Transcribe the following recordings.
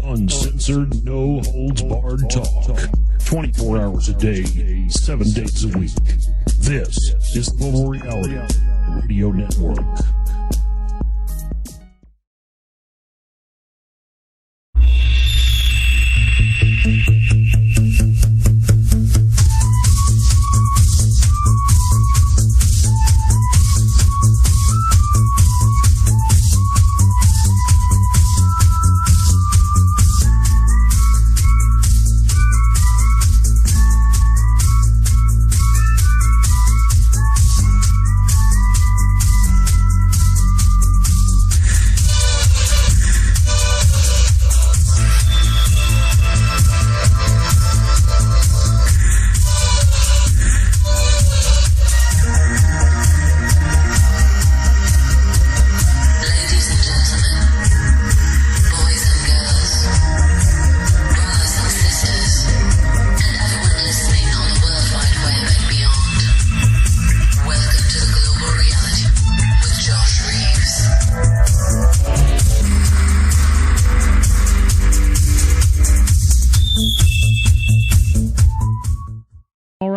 Uncensored, no holds barred talk. 24 hours a day, 7 days a week. This is the Global Reality Radio Network.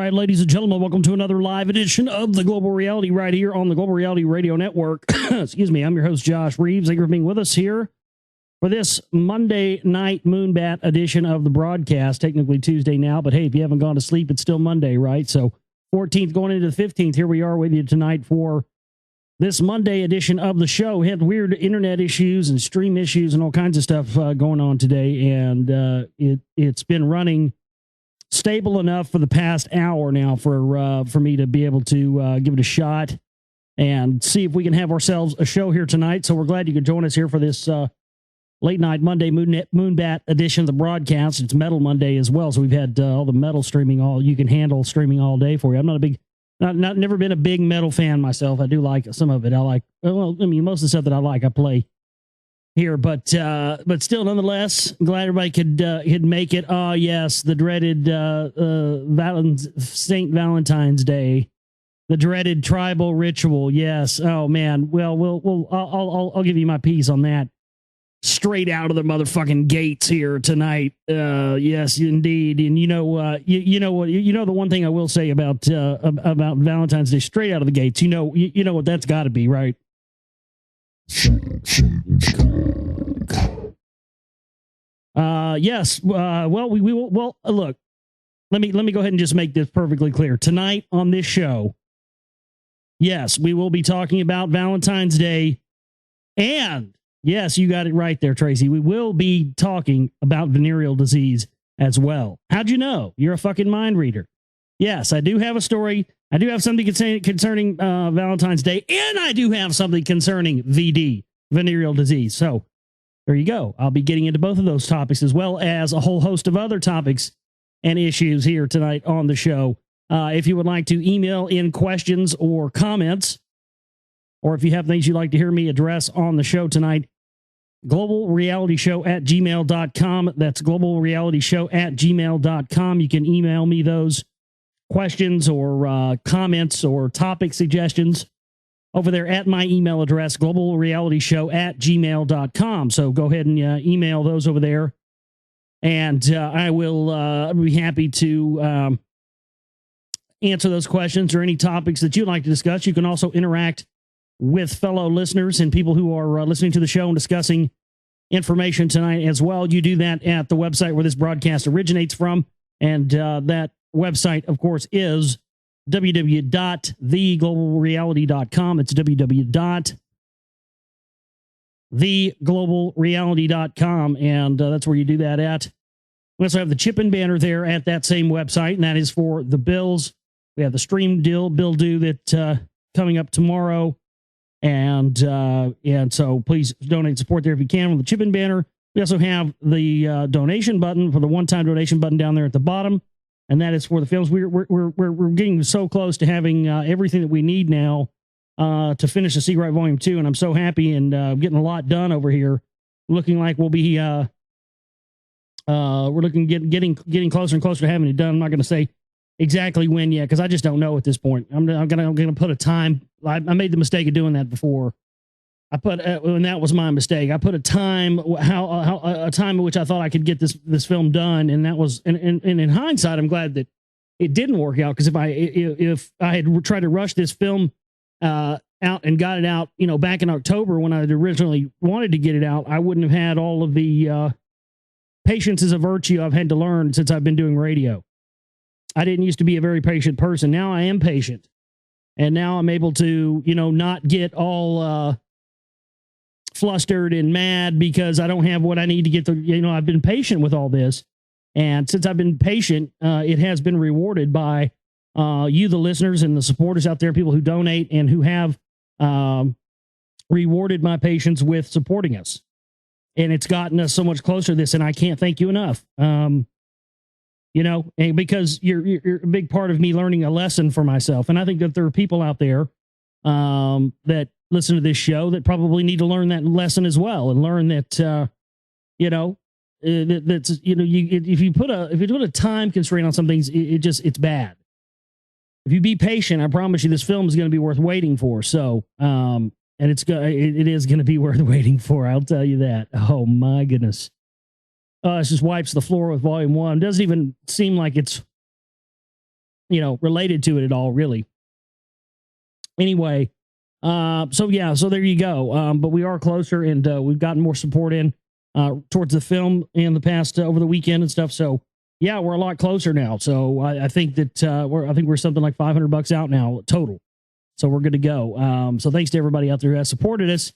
Ladies and gentlemen, welcome to another live edition of the Global Reality right here on the Global Reality Radio Network. Excuse me, I'm your host, Josh Reeves. Thank you for being with us here for this Monday night Moonbat edition of the broadcast. Technically Tuesday now, but hey, if you haven't gone to sleep, it's still Monday, right? So 14th going into the 15th, here we are with you tonight for this Monday edition of the show. We had weird internet issues and stream issues and all kinds of stuff going on today, and it's been running stable enough for the past hour now for me to be able to give it a shot and see if we can have ourselves a show here tonight. So we're glad you could join us here for this late night Monday Moonbat edition of the broadcast. It's Metal Monday as well, so we've had all the metal streaming, all you can handle streaming all day for you. I'm not a big, never been a big metal fan myself. I do like some of it. I like, well, I mean, most of the stuff that I like, I play here, but still, nonetheless, glad everybody could make it. Oh yes, the dreaded St. Valentine's Day, the dreaded tribal ritual. Yes. Oh man. Well, I'll give you my piece on that straight out of the motherfucking gates here tonight. Yes, indeed. And you know the one thing I will say about Valentine's Day straight out of the gates. You know what that's got to be, right? Yes. Well, we will. Well, look. Let me go ahead and just make this perfectly clear. Tonight on this show, yes, we will be talking about Valentine's Day, and yes, you got it right there, Tracy. We will be talking about venereal disease as well. How'd you know? You're a fucking mind reader. Yes, I do have a story. I do have something concerning Valentine's Day, and I do have something concerning VD, venereal disease. So there you go. I'll be getting into both of those topics as well as a whole host of other topics and issues here tonight on the show. If you would like to email in questions or comments, or if you have things you'd like to hear me address on the show tonight, globalrealityshow@gmail.com. That's globalrealityshow@gmail.com. You can email me those questions or comments or topic suggestions over there at my email address, globalrealityshow@gmail.com. So go ahead and email those over there, and I will be happy to answer those questions or any topics that you'd like to discuss. You can also interact with fellow listeners and people who are listening to the show and discussing information tonight as well. You do that at the website where this broadcast originates from, and that website, of course, is www.theglobalreality.com. It's www.theglobalreality.com, and that's where you do that at. We also have the chip-in banner there at that same website, and that is for the bills. We have the stream bill due that coming up tomorrow, and so please donate support there if you can with the chip-in banner. We also have the donation button, for the one-time donation button down there at the bottom. And that is for the films. We're getting so close to having everything that we need now to finish the Secret Volume 2, and I'm so happy and getting a lot done over here. Looking like we'll be we're looking getting closer and closer to having it done. I'm not going to say exactly when yet because I just don't know at this point. I'm gonna put a time. I made the mistake of doing that before, and that was my mistake. I put a time, a time at which I thought I could get this film done, and that was, and in hindsight, I'm glad that it didn't work out, because if I had tried to rush this film out and got it out, back in October when I had originally wanted to get it out, I wouldn't have had all of the patience is a virtue I've had to learn since I've been doing radio. I didn't used to be a very patient person. Now I am patient, and now I'm able to, not get all flustered and mad because I don't have what I need to get the, I've been patient with all this. And since I've been patient, it has been rewarded by you, the listeners, and the supporters out there, people who donate and who have rewarded my patience with supporting us. And it's gotten us so much closer to this, and I can't thank you enough. And because you're a big part of me learning a lesson for myself. And I think that there are people out there that listen to this show that probably need to learn that lesson as well, and learn that, if you put a time constraint on some things, it's bad. If you be patient, I promise you this film is going to be worth waiting for. So, and it is going to be worth waiting for. I'll tell you that. Oh my goodness. It just wipes the floor with volume 1. Doesn't even seem like it's, related to it at all, really. Anyway, so there you go. But we are closer, and we've gotten more support in towards the film in the past over the weekend and stuff. So yeah, we're a lot closer now. So I think that we're something like $500 out now total. So we're good to go. So thanks to everybody out there who has supported us,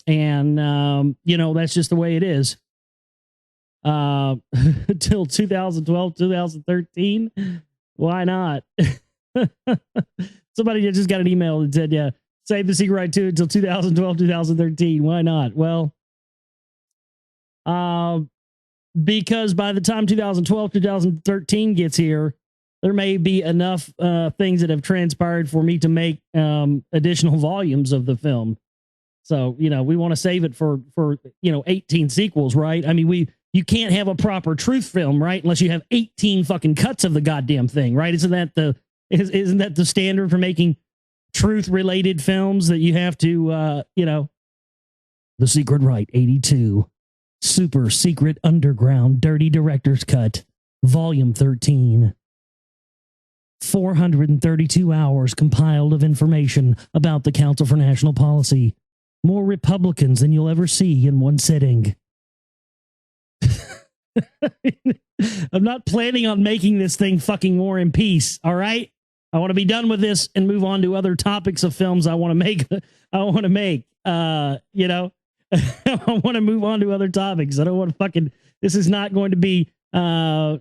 and that's just the way it is. Till 2012, 2013. Why not? Somebody just got an email that said, yeah, save the Secret Right 2 until 2012, 2013. Why not? Well, because by the time 2012, 2013 gets here, there may be enough things that have transpired for me to make additional volumes of the film. So, we want to save it for 18 sequels, right? I mean, you can't have a proper truth film, right? Unless you have 18 fucking cuts of the goddamn thing, right? Isn't that the standard for making truth related films, that you have to, The Secret Right 82, super secret underground dirty director's cut, volume 13. 432 hours compiled of information about the Council for National Policy. More Republicans than you'll ever see in one sitting. I'm not planning on making this thing fucking War and Peace, all right? I want to be done with this and move on to other topics of films I want to make. I want to move on to other topics. I don't want to fucking, this is not going to be, the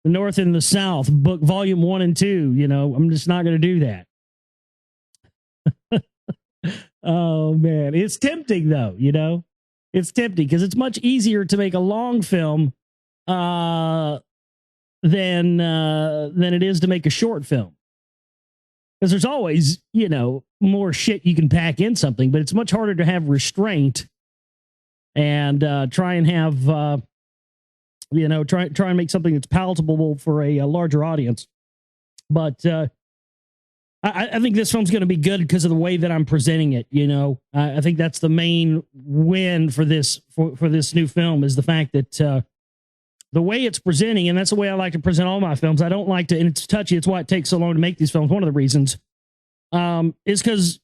North and the South book volume 1 and 2, I'm just not going to do that. Oh man, it's tempting though, it's tempting because it's much easier to make a long film than it is to make a short film. Because there's always, more shit you can pack in something, but it's much harder to have restraint and try and have, try and make something that's palatable for a larger audience. But I think this film's going to be good because of the way that I'm presenting it. I think that's the main win for this new film, is the fact that the way it's presenting, and that's the way I like to present all my films. I don't like to, and it's touchy. It's why it takes so long to make these films. One of the reasons is because,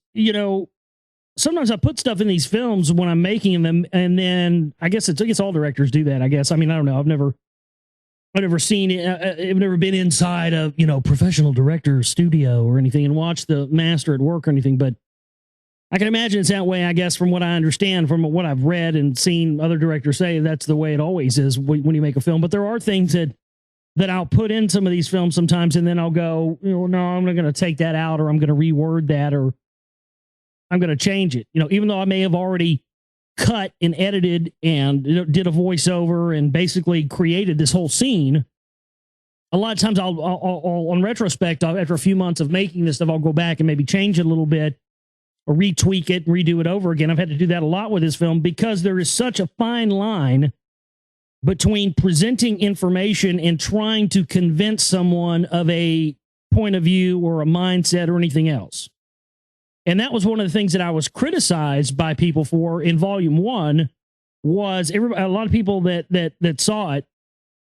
sometimes I put stuff in these films when I'm making them, and then I guess all directors do that. I guess. I mean, I don't know. I've never seen it. I've never been inside a, professional director's studio or anything and watched the master at work or anything. But I can imagine it's that way, I guess, from what I understand, from what I've read and seen other directors say, that's the way it always is when you make a film. But there are things that I'll put in some of these films sometimes, and then I'll go, no, I'm not going to take that out, or I'm going to reword that, or I'm going to change it. Even though I may have already cut and edited and did a voiceover and basically created this whole scene. A lot of times I'll on retrospect, after a few months of making this stuff, I'll go back and maybe change it a little bit or retweak it and redo it over again. I've had to do that a lot with this film because there is such a fine line between presenting information and trying to convince someone of a point of view or a mindset or anything else. And that was one of the things that I was criticized by people for in volume 1 was a lot of people that saw it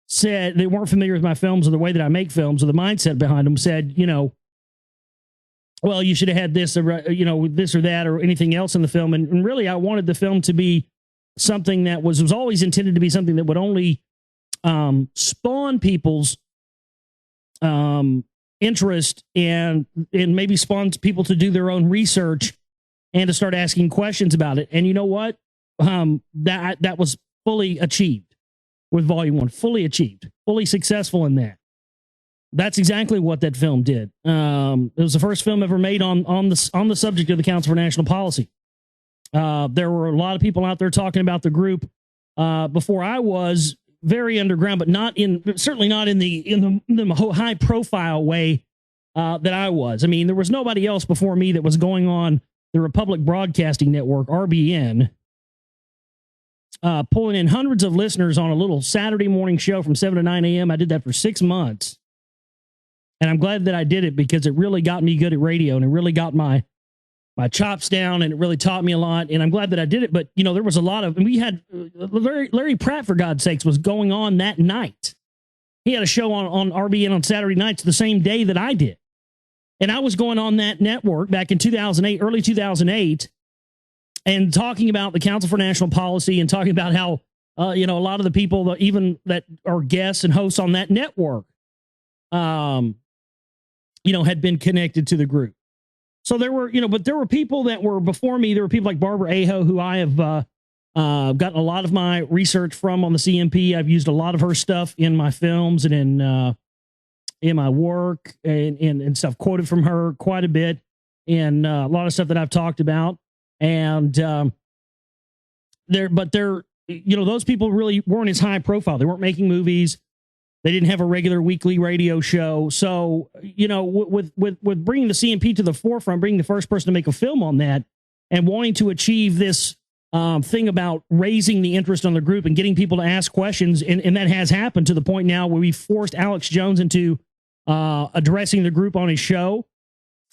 said they weren't familiar with my films or the way that I make films or the mindset behind them, said, well, you should have had this, this or that or anything else in the film. And really, I wanted the film to be something that was always intended to be something that would only spawn people's interest and maybe spawns people to do their own research and to start asking questions about it. And you know what? That was fully achieved with volume 1, fully achieved, fully successful in that. That's exactly what that film did. It was the first film ever made on the subject of the Council for National Policy. There were a lot of people out there talking about the group before I was, very underground, but certainly not in the high profile way that I was. I mean, there was nobody else before me that was going on the Republic Broadcasting Network, RBN, pulling in hundreds of listeners on a little Saturday morning show from 7 to 9 a.m. I did that for 6 months. And I'm glad that I did it because it really got me good at radio and it really got my chops down and it really taught me a lot. And I'm glad that I did it. But, there was a lot of, and we had Larry Pratt, for God's sakes, was going on that night. He had a show on RBN on Saturday nights the same day that I did. And I was going on that network back in 2008, early 2008, and talking about the Council for National Policy and talking about how, a lot of the people that even that are guests and hosts on that network, had been connected to the group. So there were, but there were people that were before me. There were people like Barbara Aho, who I have gotten a lot of my research from on the CMP. I've used a lot of her stuff in my films and in my work and stuff, quoted from her quite a bit, and a lot of stuff that I've talked about. And those people really weren't as high profile. They weren't making movies. They didn't have a regular weekly radio show. So, with bringing the CMP to the forefront, bringing the first person to make a film on that and wanting to achieve this thing about raising the interest on the group and getting people to ask questions. And that has happened to the point now where we forced Alex Jones into addressing the group on his show.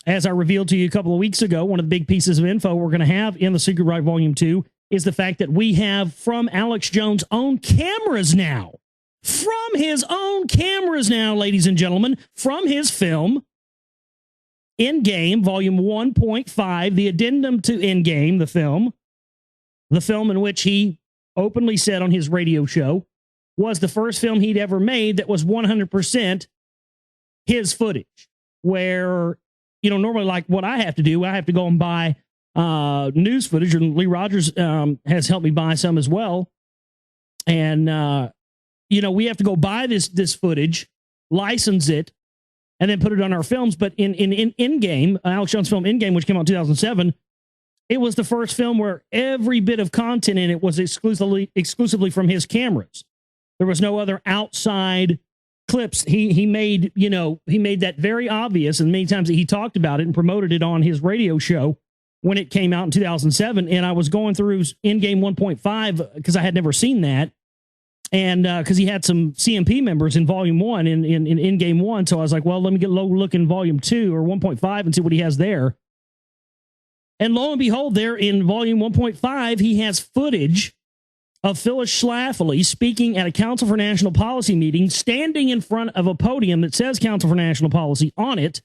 As I revealed to you a couple of weeks ago, one of the big pieces of info we're going to have in the Secret Right Volume 2 is the fact that we have from Alex Jones' own cameras now. From his own cameras now, ladies and gentlemen, from his film, Endgame, Volume 1.5, the addendum to Endgame, the film in which he openly said on his radio show was the first film he'd ever made that was 100% his footage, where, normally like what I have to do, I have to go and buy news footage, and Lee Rogers has helped me buy some as well. And, we have to go buy this footage, license it, and then put it on our films. But in Endgame, Alex Jones' film Endgame, which came out in 2007, it was the first film where every bit of content in it was exclusively from his cameras. There was no other outside clips. He made that very obvious, and many times that he talked about it and promoted it on his radio show when it came out in 2007. And I was going through Endgame 1.5 because I had never seen that. And because he had some CMP members in Volume 1 in Endgame 1. So I was like, well, let me get a look in Volume 2 or 1.5 and see what he has there. And lo and behold, there in Volume 1.5, he has footage of Phyllis Schlafly speaking at a Council for National Policy meeting, standing in front of a podium that says Council for National Policy on it.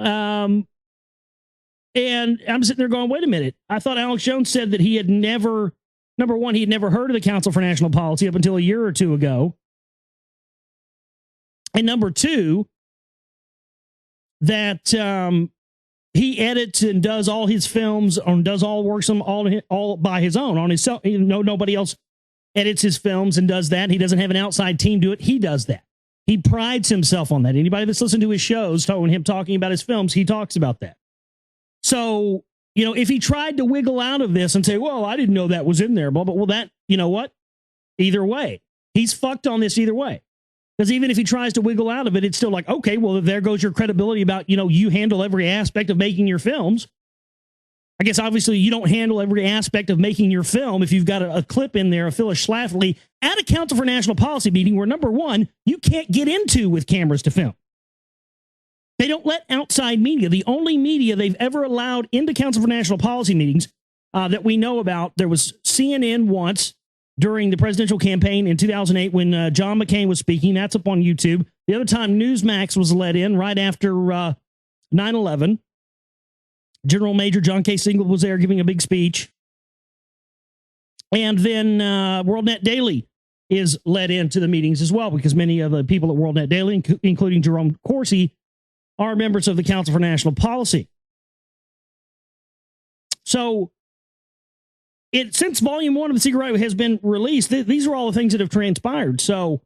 And I'm sitting there going, wait a minute. I thought Alex Jones said that he had never... Number one, he'd never heard of the Council for National Policy up until a year or two ago. And number two, that he edits and does all his films or does all works them all by his own on his self. Nobody else edits his films and does that. He doesn't have an outside team do it. He does that. He prides himself on that. Anybody that's listened to his shows, when him talking about his films, he talks about that. So, if he tried to wiggle out of this and say, well, I didn't know that was in there, blah, blah, well, that, you know what? Either way, he's fucked on this either way. Because even if he tries to wiggle out of it, it's still like, okay, well, there goes your credibility about, you handle every aspect of making your films. I guess, obviously, you don't handle every aspect of making your film if you've got a clip in there of Phyllis Schlafly at a Council for National Policy meeting where, number one, you can't get into with cameras to film. They don't let outside media. The only media they've ever allowed into Council for National Policy meetings that we know about, there was CNN once during the presidential campaign in 2008 when John McCain was speaking. That's up on YouTube. The other time Newsmax was let in right after 9/11. General Major John K. Single was there giving a big speech. And then WorldNet Daily is let into the meetings as well, because many of the people at WorldNet Daily, including Jerome Corsi, are members of the Council for National Policy. So since Volume 1 of The Secret Right has been released, these are all the things that have transpired. So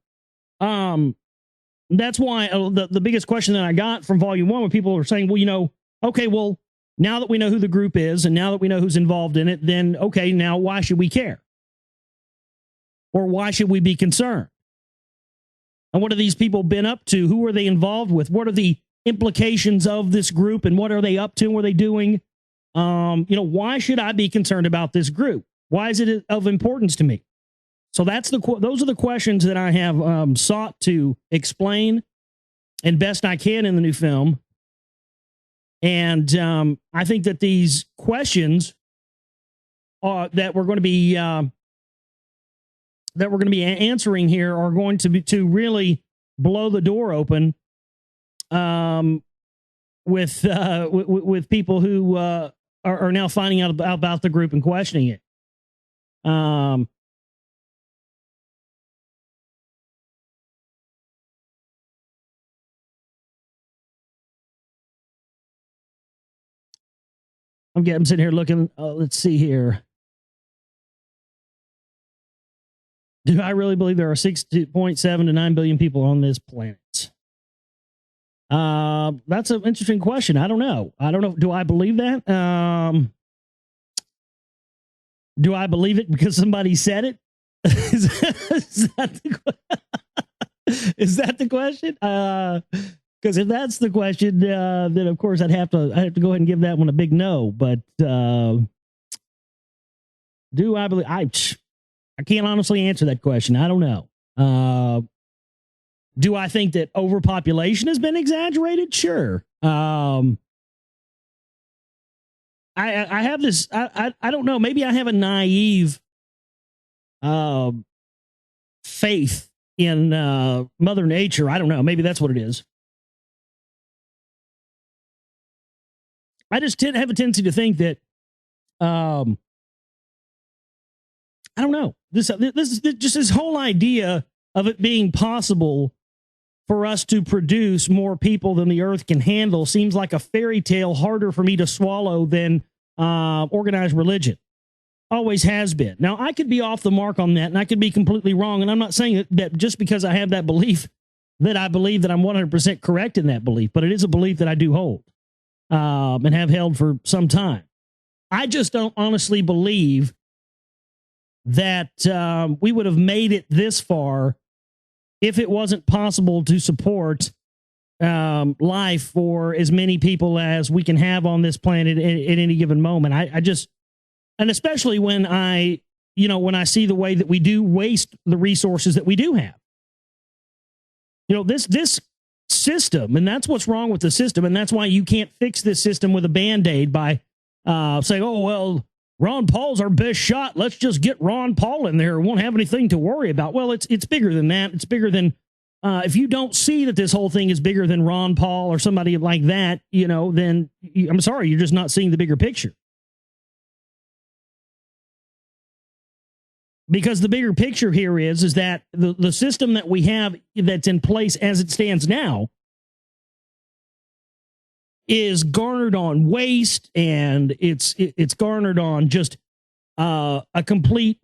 that's why the biggest question that I got from Volume 1, when people are saying, well, okay, well, now that we know who the group is and now that we know who's involved in it, then, okay, now why should we care? Or why should we be concerned? And what have these people been up to? Who are they involved with? What are the implications of this group and what are they up to? What are they doing? Why should I be concerned about this group? Why is it of importance to me? So those are the questions that I have sought to explain and best I can in the new film. And I think that these questions that we're going to be answering here are going to really blow the door open with people who are now finding out about the group and questioning it. I'm sitting here looking. Let's see here. Do I really believe there are 6.7 to 9 billion people on this planet? That's an interesting question. I don't know. Do I believe that? Do I believe it because somebody said it? Is that the question? Because if that's the question, then of course I'd have to go ahead and give that one a big no. But do I believe? I can't honestly answer that question. I don't know. Do I think that overpopulation has been exaggerated? Sure. I have this. I don't know. Maybe I have a naive faith in Mother Nature. I don't know. Maybe that's what it is. I just have a tendency to think that, I don't know. This is just this whole idea of it being possible for us to produce more people than the earth can handle seems like a fairy tale, harder for me to swallow than organized religion. Always has been. Now, I could be off the mark on that, and I could be completely wrong, and I'm not saying that just because I have that belief that I believe that I'm 100% correct in that belief, but it is a belief that I do hold. And have held for some time. I just don't honestly believe that we would have made it this far if it wasn't possible to support life for as many people as we can have on this planet at any given moment. I just, and especially when I see the way that we do waste the resources that we do have. This system, and that's what's wrong with the system, and that's why you can't fix this system with a Band-Aid by saying, oh, well, Ron Paul's our best shot. Let's just get Ron Paul in there. We won't have anything to worry about. Well, it's bigger than that. It's bigger than, if you don't see that this whole thing is bigger than Ron Paul or somebody like that, then I'm sorry, you're just not seeing the bigger picture. Because the bigger picture here is that the system that we have that's in place as it stands now is garnered on waste, and it's garnered on just a complete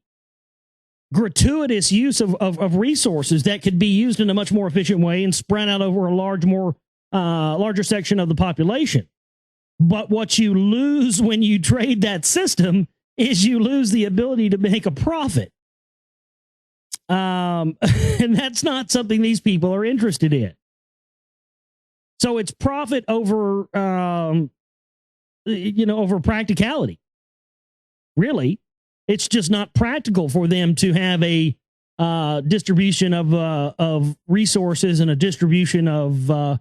gratuitous use of resources that could be used in a much more efficient way and spread out over a larger section of the population. But what you lose when you trade that system is you lose the ability to make a profit. And that's not something these people are interested in. So it's profit over, over practicality. Really, it's just not practical for them to have a distribution of resources and a distribution of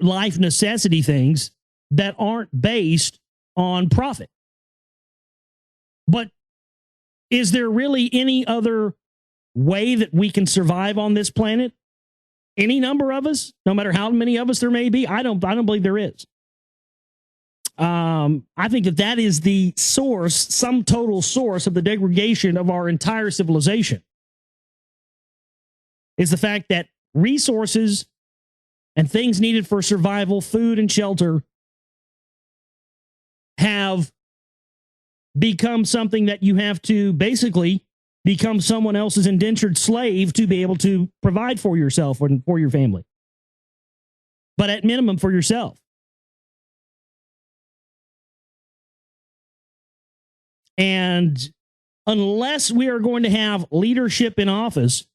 life necessity things that aren't based on profit. But is there really any other way that we can survive on this planet? Any number of us, no matter how many of us there may be, I don't believe there is. I think that is the source, sum total source of the degradation of our entire civilization, is the fact that resources and things needed for survival, food and shelter, have become something that you have to basically become someone else's indentured slave to be able to provide for yourself and for your family. But at minimum for yourself. And unless we are going to have leadership in office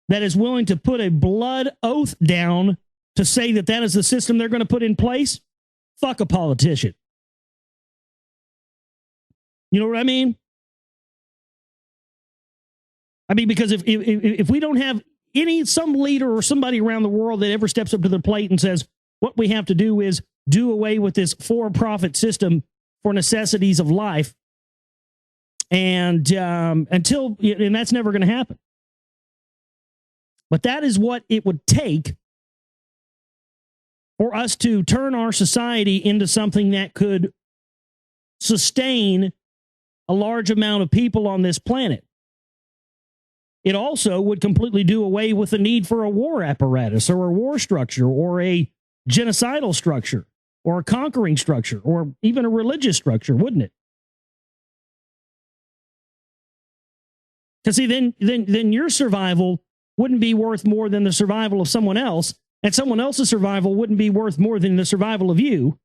that is willing to put a blood oath down to say that is the system they're going to put in place, fuck a politician. You know what I mean? I mean, because if we don't have some leader or somebody around the world that ever steps up to the plate and says, what we have to do is do away with this for-profit system for necessities of life, and that's never going to happen. But that is what it would take for us to turn our society into something that could sustain a large amount of people on this planet. It also would completely do away with the need for a war apparatus or a war structure or a genocidal structure or a conquering structure or even a religious structure, wouldn't it? Because see, then your survival wouldn't be worth more than the survival of someone else, and someone else's survival wouldn't be worth more than the survival of you.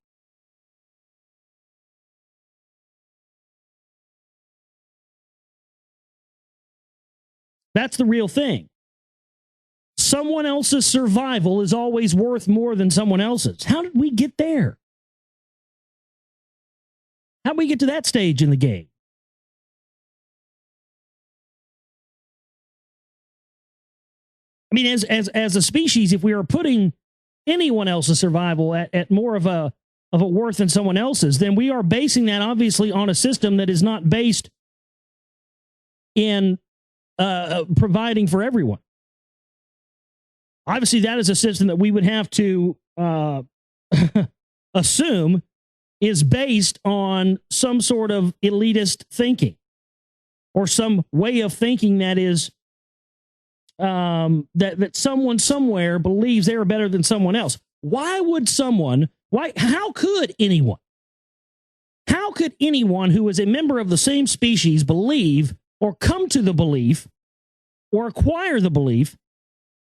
That's the real thing. Someone else's survival is always worth more than someone else's. How did we get there? How did we get to that stage in the game? I mean, as a species, if we are putting anyone else's survival at more of a worth than someone else's, then we are basing that obviously on a system that is not based in providing for everyone. Obviously, that is a system that we would have to assume is based on some sort of elitist thinking or some way of thinking that is that someone somewhere believes they are better than someone else. How could anyone who is a member of the same species believe or come to the belief or acquire the belief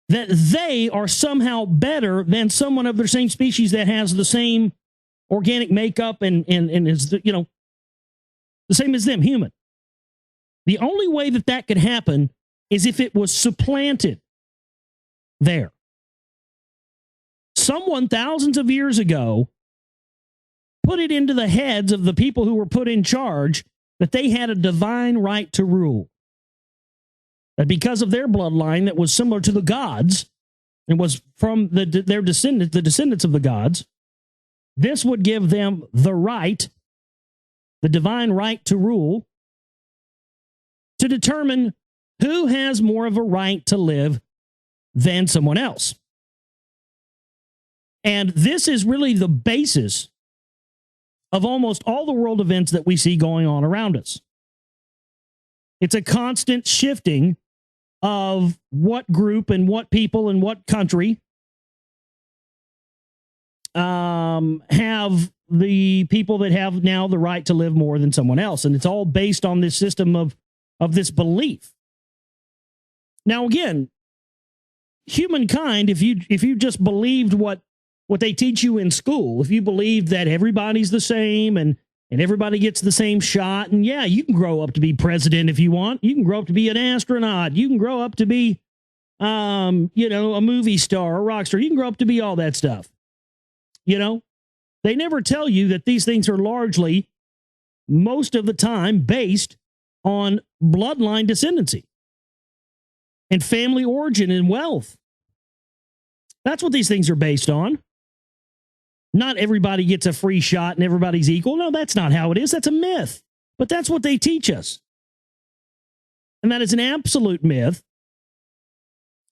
that they are somehow better than someone of their same species that has the same organic makeup and is, the same as them, human? The only way that could happen is if it was supplanted there. Someone thousands of years ago put it into the heads of the people who were put in charge that they had a divine right to rule. That because of their bloodline that was similar to the gods, and was from their descendants, the descendants of the gods, this would give them the right, the divine right to rule, to determine who has more of a right to live than someone else. And this is really the basis of almost all the world events that we see going on around us. It's a constant shifting of what group and what people and what country have the people that have now the right to live more than someone else. And it's all based on this system of this belief. Now, again, humankind, if you just believed what they teach you in school, if you believed that everybody's the same and everybody gets the same shot, and yeah, you can grow up to be president if you want. You can grow up to be an astronaut. You can grow up to be, a movie star, a rock star. You can grow up to be all that stuff. They never tell you that these things are largely, most of the time, based on bloodline descendancy and family origin and wealth. That's what these things are based on. Not everybody gets a free shot and everybody's equal. No, that's not how it is. That's a myth. But that's what they teach us. And that is an absolute myth.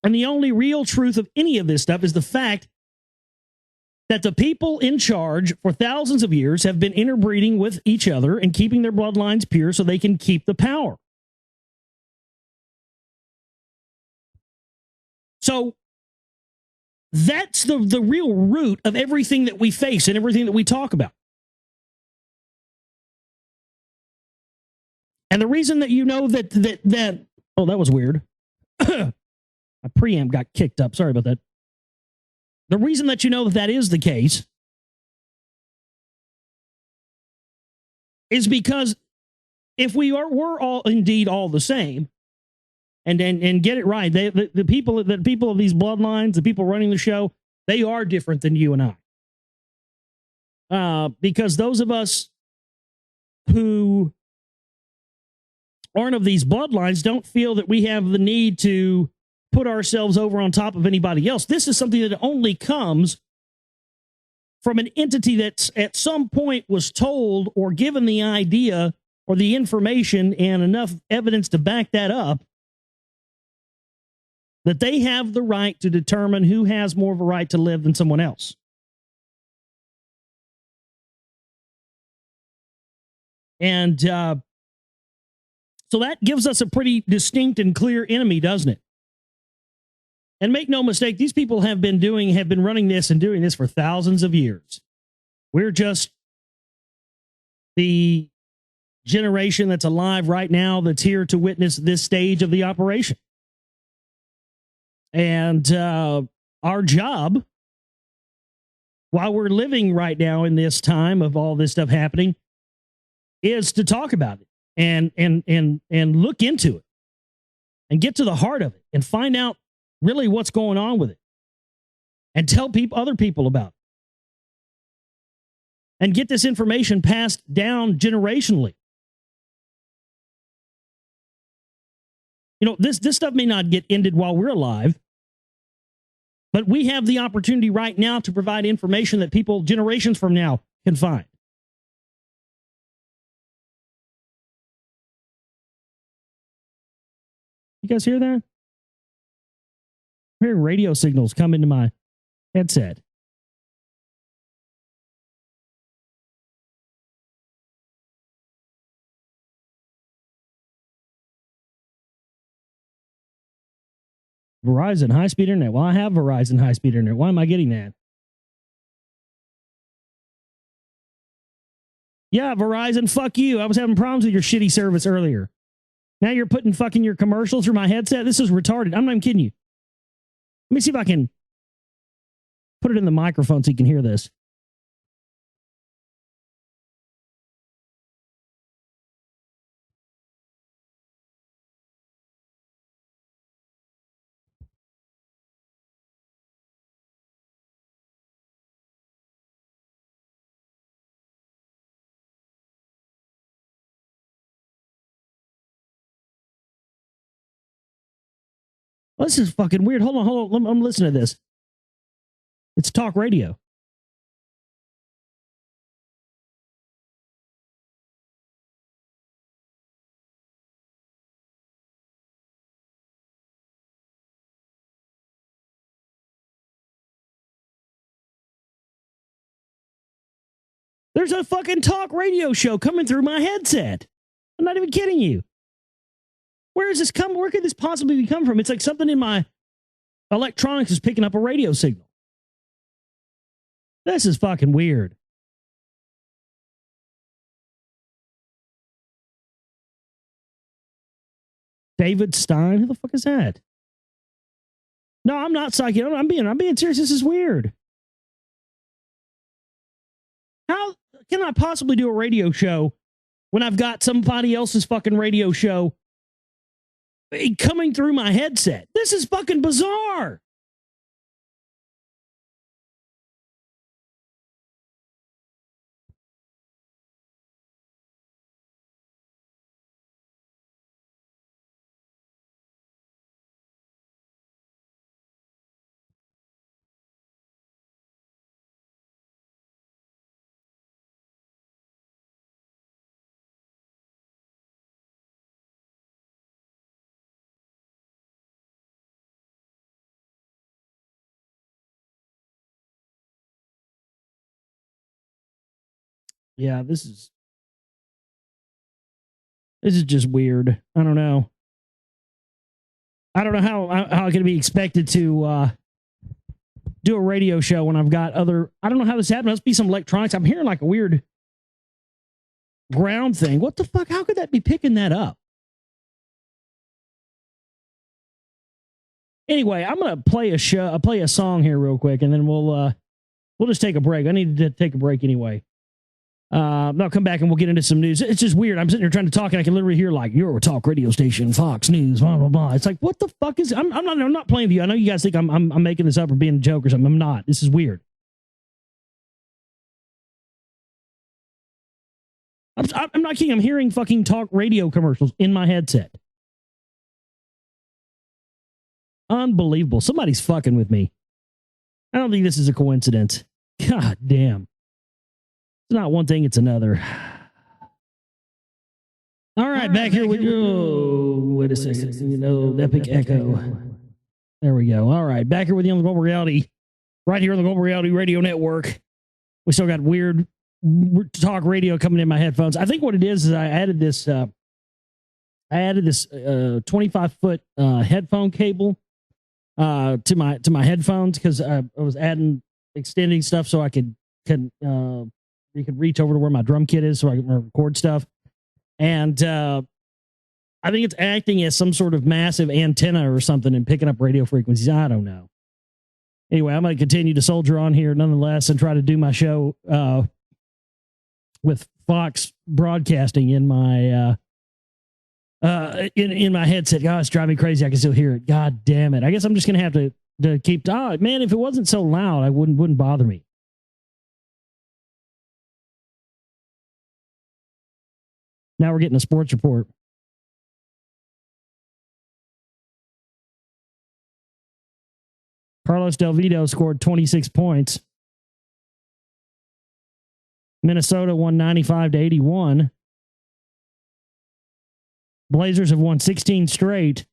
And the only real truth of any of this stuff is the fact that the people in charge for thousands of years have been interbreeding with each other and keeping their bloodlines pure so they can keep the power. So that's the real root of everything that we face and everything that we talk about. And the reason that you know that oh, that was weird. My preamp got kicked up. Sorry about that. The reason that you know that is the case is because if we're all indeed all the same, and get it right, the people of these bloodlines, the people running the show, they are different than you and I. Because those of us who aren't of these bloodlines don't feel that we have the need to put ourselves over on top of anybody else. This is something that only comes from an entity that at some point was told or given the idea or the information and enough evidence to back that up that they have the right to determine who has more of a right to live than someone else. And so that gives us a pretty distinct and clear enemy, doesn't it? And make no mistake, these people have been running this and doing this for thousands of years. We're just the generation that's alive right now that's here to witness this stage of the operation. And our job, while we're living right now in this time of all this stuff happening, is to talk about it and look into it and get to the heart of it and find out really what's going on with it and tell other people about it and get this information passed down generationally. You know, this stuff may not get ended while we're alive, but we have the opportunity right now to provide information that people generations from now can find. You guys hear that? I'm hearing radio signals come into my headset. Verizon high-speed internet. Well, I have Verizon high-speed internet. Why am I getting that? Yeah, Verizon, fuck you. I was having problems with your shitty service earlier. Now you're putting fucking your commercials through my headset? This is retarded. I'm not even kidding you. Let me see if I can put it in the microphone so you can hear this. Well, this is fucking weird. Hold on. I'm listening to this. It's talk radio. There's a fucking talk radio show coming through my headset. I'm not even kidding you. Where is this come? Where could this possibly be coming from? It's like something in my electronics is picking up a radio signal. This is fucking weird. David Stein? Who the fuck is that? No, I'm not psychic. I'm being serious. This is weird. How can I possibly do a radio show when I've got somebody else's fucking radio show coming through my headset? This is fucking bizarre. Yeah, this is just weird. I don't know. I don't know how I can be expected to do a radio show when I've got other. I don't know how this happened. It must be some electronics. I'm hearing like a weird ground thing. What the fuck? How could that be picking that up? Anyway, I'm gonna play a song here real quick, and then we'll just take a break. I need to take a break anyway. I'll come back and we'll get into some news. It's just weird. I'm sitting here trying to talk, and I can literally hear like your talk radio station, Fox News, blah blah blah. It's like, what the fuck is? I'm not playing with you. I know you guys think I'm making this up or being a joke or something. I'm not. This is weird. I'm not kidding. I'm hearing fucking talk radio commercials in my headset. Unbelievable. Somebody's fucking with me. I don't think this is a coincidence. God damn. It's not one thing, it's another. All right, back here with you. Wait a second. You know, epic echo. There we go. All right, back here with you on the Global Reality, right here on the Global Reality Radio Network. We still got weird talk radio coming in my headphones. I think what it is I added this 25-foot headphone cable to my headphones because I was extending stuff so I could you could reach over to where my drum kit is so I can record stuff. And I think it's acting as some sort of massive antenna or something and picking up radio frequencies. I don't know. Anyway, I'm going to continue to soldier on here nonetheless and try to do my show with Fox Broadcasting in my in my headset. God, it's driving me crazy. I can still hear it. God damn it. I guess I'm just going to have to keep... Oh, man, if it wasn't so loud, I wouldn't bother me. Now we're getting a sports report. Carlos Del Vito scored 26 points. Minnesota won 95-81. Blazers have won 16 straight.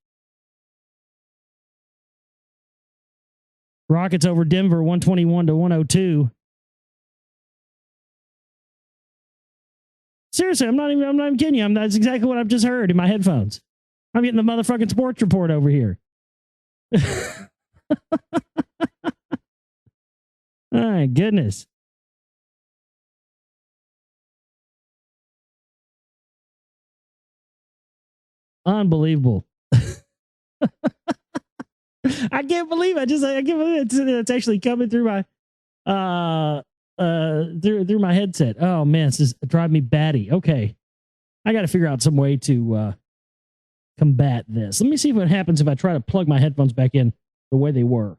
Rockets over Denver 121-102. Seriously, I'm not even kidding you. That's exactly what I've just heard in my headphones. I'm getting the motherfucking sports report over here. My goodness. Unbelievable. I can't believe it's actually coming through my through my headset. Oh man, it's just driving me batty. Okay. I got to figure out some way to combat this. Let me see what happens if I try to plug my headphones back in the way they were.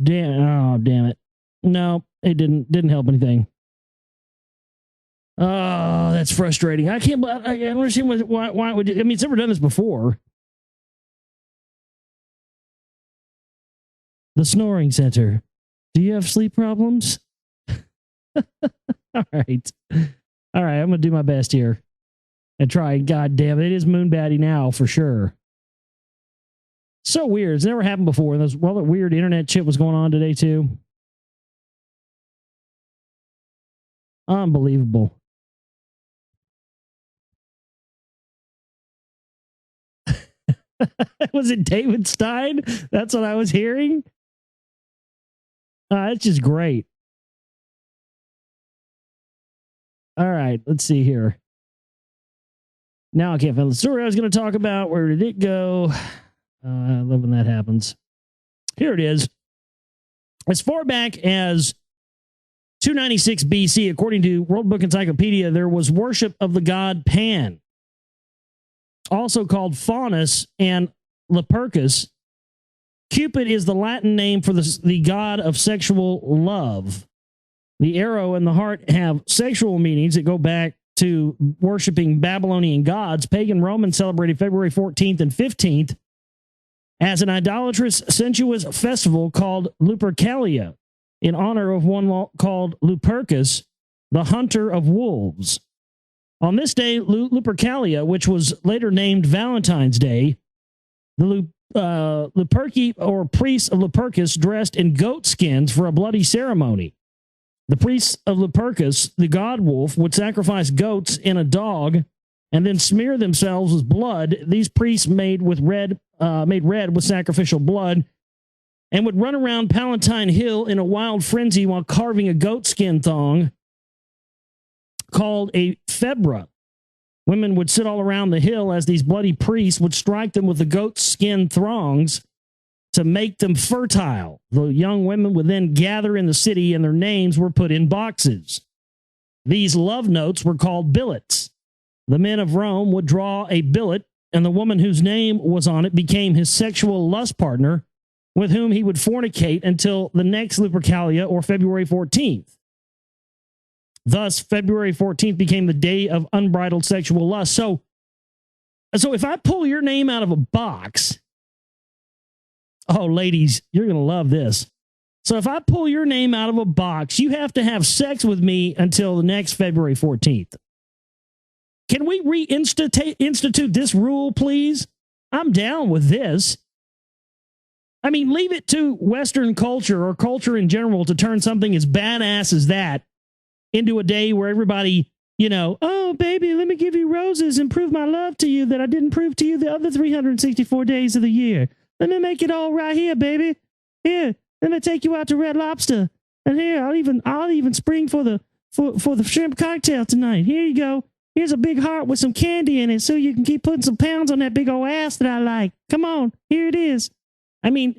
Damn it. No, it didn't help anything. Oh, that's frustrating. I don't understand why it would. I mean, it's never done this before. The snoring center. Do you have sleep problems? All right. I'm going to do my best here and try. God damn it. It is Moonbatty now for sure. So weird. It's never happened before. And all that weird internet shit was going on today too. Unbelievable. Was it David Stein? That's what I was hearing. It's just great. All right, let's see here. Now I can't find the story I was going to talk about. Where did it go? I love when that happens. Here it is. As far back as 296 BC, according to World Book Encyclopedia, there was worship of the god Pan, also called Faunus and Lupercus. Cupid is the Latin name for the god of sexual love. The arrow and the heart have sexual meanings that go back to worshiping Babylonian gods. Pagan Romans celebrated February 14th and 15th as an idolatrous, sensuous festival called Lupercalia, in honor of one called Lupercus, the hunter of wolves. On this day, Lupercalia, which was later named Valentine's Day, the Luperci, or priests of Lupercus, dressed in goat skins for a bloody ceremony. The priests of Lupercus, the god wolf, would sacrifice goats in a dog and then smear themselves with blood. These priests made red with sacrificial blood, and would run around Palatine Hill in a wild frenzy while carving a goatskin thong called a febra. Women would sit all around the hill as these bloody priests would strike them with the goatskin thongs to make them fertile. The young women would then gather in the city, and their names were put in boxes. These love notes were called billets. The men of Rome would draw a billet, and the woman whose name was on it became his sexual lust partner, with whom he would fornicate until the next Lupercalia, or February 14th. Thus, February 14th became the day of unbridled sexual lust. So if I pull your name out of a box, oh, ladies, you're going to love this. So if I pull your name out of a box, you have to have sex with me until the next February 14th. Can we reinstitute this rule, please? I'm down with this. I mean, leave it to Western culture, or culture in general, to turn something as badass as that into a day where everybody, oh, baby, let me give you roses and prove my love to you that I didn't prove to you the other 364 days of the year. Let me make it all right here, baby. Here, let me take you out to Red Lobster. And here, I'll even spring for the shrimp cocktail tonight. Here you go. Here's a big heart with some candy in it so you can keep putting some pounds on that big old ass that I like. Come on, here it is. I mean,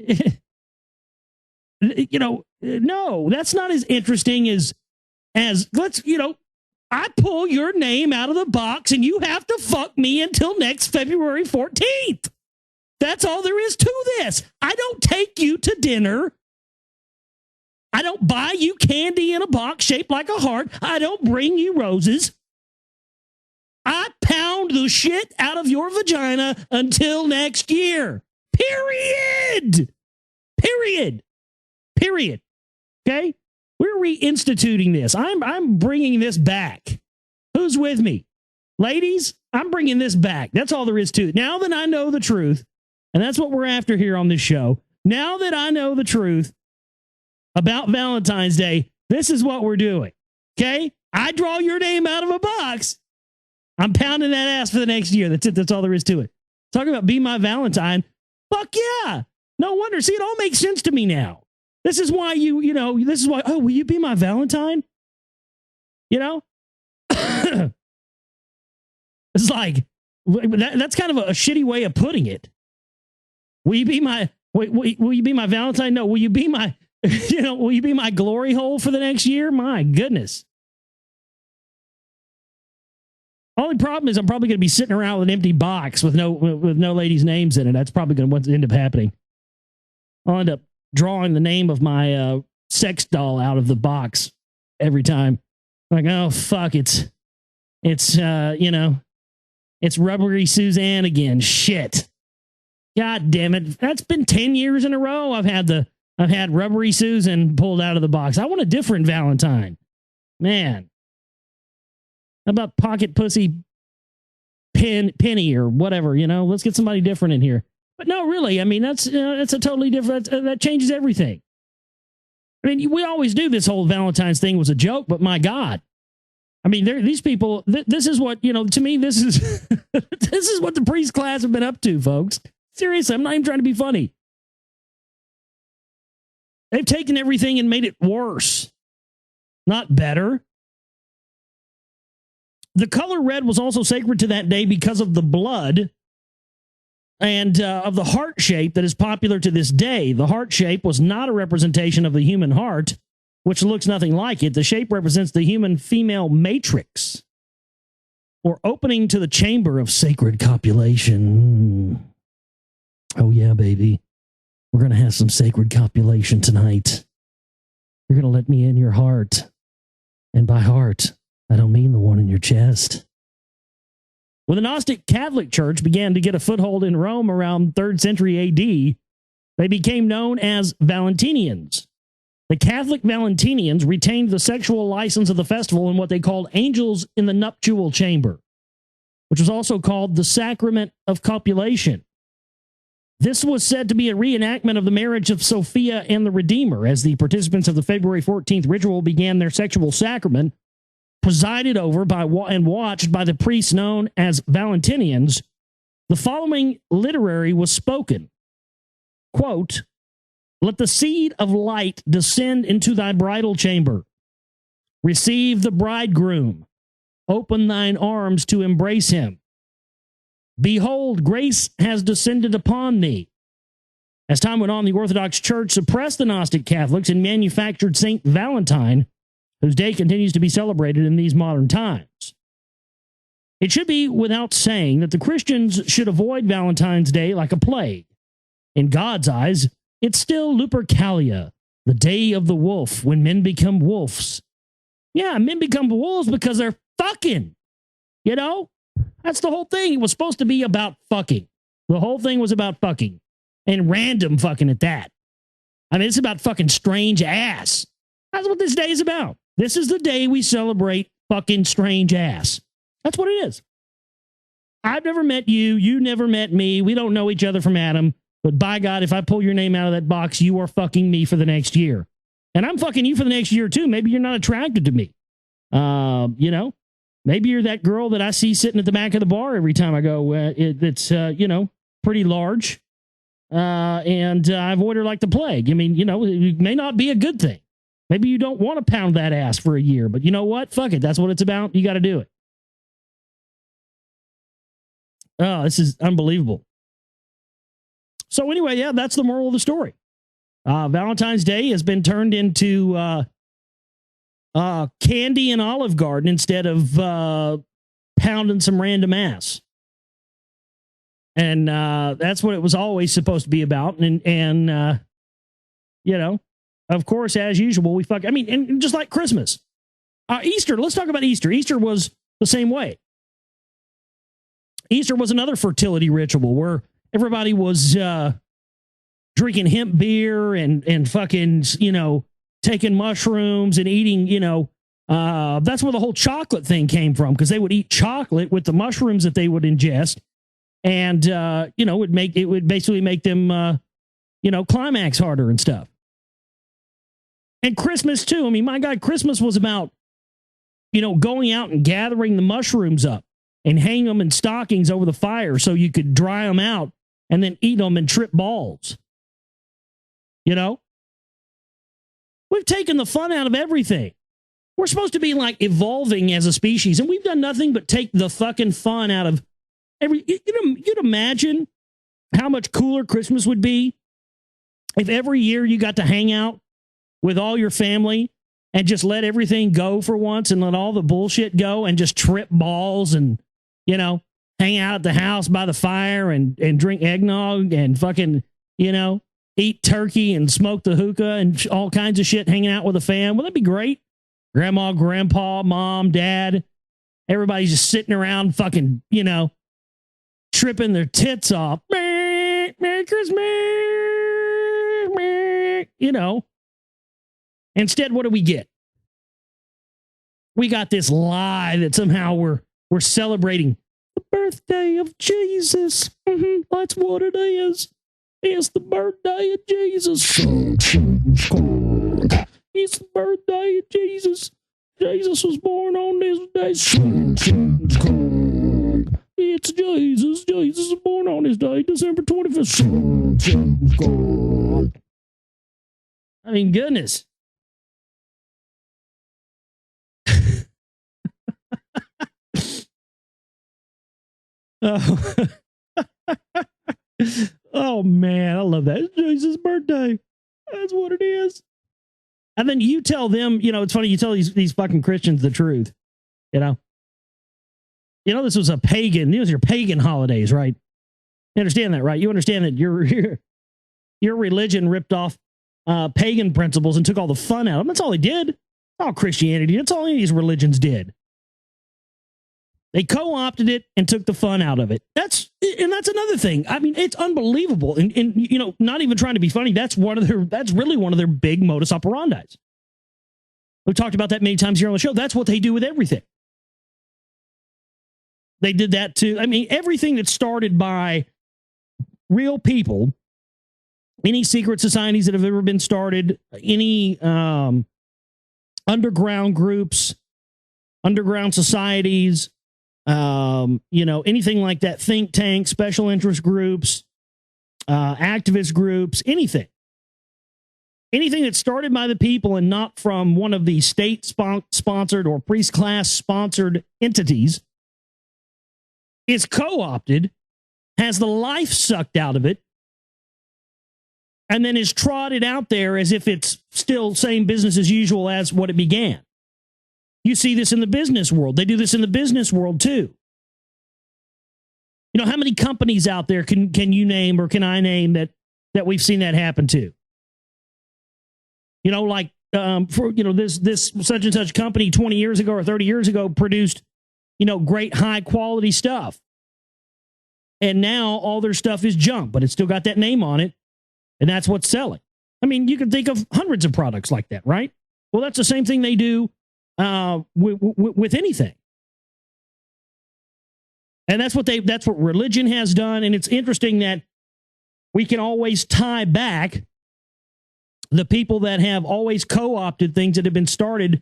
no, that's not as interesting as I pull your name out of the box and you have to fuck me until next February 14th. That's all there is to this. I don't take you to dinner. I don't buy you candy in a box shaped like a heart. I don't bring you roses. I pound the shit out of your vagina until next year. Period. Okay? We're reinstituting this. I'm bringing this back. Who's with me? Ladies, I'm bringing this back. That's all there is to it. Now that I know the truth, and that's what we're after here on this show, now that I know the truth about Valentine's Day, this is what we're doing. Okay? I draw your name out of a box. I'm pounding that ass for the next year. That's it. That's all there is to it. Talking about Be My Valentine. Fuck yeah. No wonder. See, it all makes sense to me now. This is why this is why, oh, will you be my Valentine? It's like, that's kind of a shitty way of putting it. Will you be my Valentine? No, will you be my, will you be my glory hole for the next year? My goodness. Only problem is I'm probably going to be sitting around with an empty box with no ladies' names in it. That's probably going to end up happening. I'll end up drawing the name of my sex doll out of the box every time. Like, oh fuck, it's Rubbery Suzanne again. Shit. God damn it. That's been 10 years in a row I've had Rubbery Susan pulled out of the box. I want a different Valentine. Man. How about Pocket Pussy Penny or whatever, let's get somebody different in here. But no, really, I mean, that's a totally different, that changes everything. I mean, we always knew this whole Valentine's thing was a joke, but my God. I mean, these people, this is what, to me, this is, this is what the priest class have been up to, folks. Seriously, I'm not even trying to be funny. They've taken everything and made it worse, not better. The color red was also sacred to that day because of the blood and of the heart shape that is popular to this day. The heart shape was not a representation of the human heart, which looks nothing like it. The shape represents the human female matrix, or opening to the chamber of sacred copulation. Oh yeah, baby. We're going to have some sacred copulation tonight. You're going to let me in your heart. And by heart, I don't mean the one in your chest. When the Gnostic Catholic Church began to get a foothold in Rome around 3rd century AD, they became known as Valentinians. The Catholic Valentinians retained the sexual license of the festival in what they called angels in the nuptial chamber, which was also called the sacrament of copulation. This was said to be a reenactment of the marriage of Sophia and the Redeemer, as the participants of the February 14th ritual began their sexual sacrament, presided over by and watched by the priests known as Valentinians. The following liturgy was spoken. Quote, "Let the seed of light descend into thy bridal chamber. Receive the bridegroom. Open thine arms to embrace him. Behold, grace has descended upon thee." As time went on, the Orthodox Church suppressed the Gnostic Catholics and manufactured St. Valentine, whose day continues to be celebrated in these modern times. It should be without saying that the Christians should avoid Valentine's Day like a plague. In God's eyes, it's still Lupercalia, the day of the wolf, when men become wolves. Yeah, men become wolves because they're fucking. You know? That's the whole thing. It was supposed to be about fucking. The whole thing was about fucking. And random fucking at that. I mean, it's about fucking strange ass. That's what this day is about. This is the day we celebrate fucking strange ass. That's what it is. I've never met you. You never met me. We don't know each other from Adam. But by God, if I pull your name out of that box, you are fucking me for the next year. And I'm fucking you for the next year, too. Maybe you're not attracted to me. You know, maybe you're that girl that I see sitting at the back of the bar every time I go. It's, you know, pretty large. And I avoid her like the plague. I mean, you know, it may not be a good thing. Maybe you don't want to pound that ass for a year. But you know what? Fuck it. That's what it's about. You got to do it. Oh, this is unbelievable. So anyway, yeah, that's the moral of the story. Valentine's Day has been turned into candy and Olive Garden instead of pounding some random ass. And that's what it was always supposed to be about. And you know, of course, as usual, I mean, and just like Christmas. Easter, let's talk about Easter. Easter was the same way. Easter was another fertility ritual where everybody was drinking hemp beer and fucking, you know, taking mushrooms and eating, you know, that's where the whole chocolate thing came from, because they would eat chocolate with the mushrooms that they would ingest. And, you know, it would basically make them, you know, climax harder and stuff. And Christmas, too. I mean, my God, Christmas was about, you know, going out and gathering the mushrooms up and hang them in stockings over the fire so you could dry them out and then eat them and trip balls. You know? We've taken the fun out of everything. We're supposed to be like evolving as a species, and we've done nothing but take the fucking fun out of every. You'd imagine how much cooler Christmas would be if every year you got to hang out with all your family and just let everything go for once and let all the bullshit go and just trip balls and, you know, hang out at the house by the fire and drink eggnog and fucking, you know, eat turkey and smoke the hookah and all kinds of shit, hanging out with a fam. Well, that'd be great. Grandma, grandpa, mom, dad, everybody's just sitting around fucking, you know, tripping their tits off. Merry Christmas. You know. Instead, what do we get? We got this lie that somehow we're celebrating the birthday of Jesus. That's what it is. It's the birthday of Jesus. It's the birthday of Jesus. Jesus was born on this day. It's Jesus. Jesus was born on this day, December 25th. I mean, goodness. Oh. Oh, man, I love that. It's Jesus' birthday. That's what it is. And then you tell them, you know, it's funny, you tell these fucking Christians the truth, you know. You know, this was a pagan, these are your pagan holidays, right? You understand that, right? You understand that your religion ripped off pagan principles and took all the fun out of them. That's all they did. All Christianity. That's all any of these religions did. They co-opted it and took the fun out of it. That's another thing. I mean, it's unbelievable. And you know, not even trying to be funny. That's really one of their big modus operandi. We've talked about that many times here on the show. That's what they do with everything. They did that too. I mean, everything that's started by real people, any secret societies that have ever been started, any underground groups, underground societies, you know, anything like that, think tanks, special interest groups, activist groups, anything that's started by the people and not from one of the state sponsored or priest class sponsored entities is co-opted, has the life sucked out of it, and then is trotted out there as if it's still same business as usual as what it began. You see this in the business world. They do this in the business world too. You know, how many companies out there can you name or can I name that we've seen that happen to? You know, like for you know this such and such company 20 years ago or 30 years ago produced, you know, great high quality stuff. And now all their stuff is junk, but it's still got that name on it. And that's what's selling. I mean, you can think of hundreds of products like that, right? Well, that's the same thing they do with anything. And that's what religion has done. And it's interesting that we can always tie back the people that have always co-opted things that have been started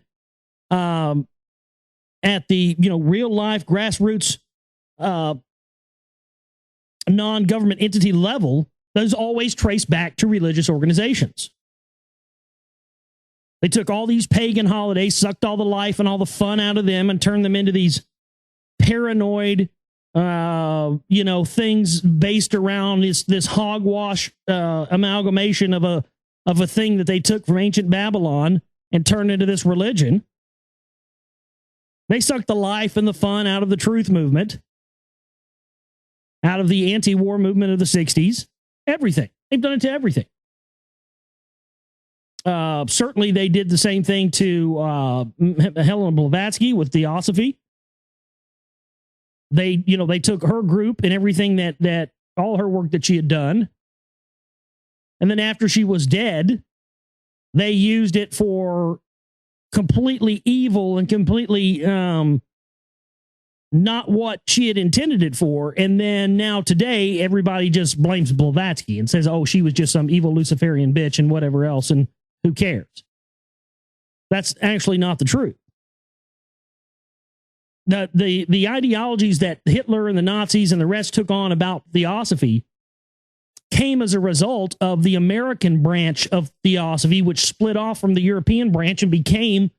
at the, you know, real life grassroots non-government entity level. Those always trace back to religious organizations. They took all these pagan holidays, sucked all the life and all the fun out of them, and turned them into these paranoid, you know, things based around this hogwash amalgamation of a thing that they took from ancient Babylon and turned into this religion. They sucked the life and the fun out of the truth movement, out of the anti-war movement of the 60s. Everything. They've done it to everything. Certainly they did the same thing to Helena Blavatsky with Theosophy. They took her group and everything that all her work that she had done. And then after she was dead, they used it for completely evil and completely not what she had intended it for. And then now today, everybody just blames Blavatsky and says, oh, she was just some evil Luciferian bitch and whatever else, and who cares? That's actually not the truth. The ideologies that Hitler and the Nazis and the rest took on about Theosophy came as a result of the American branch of Theosophy, which split off from the European branch and became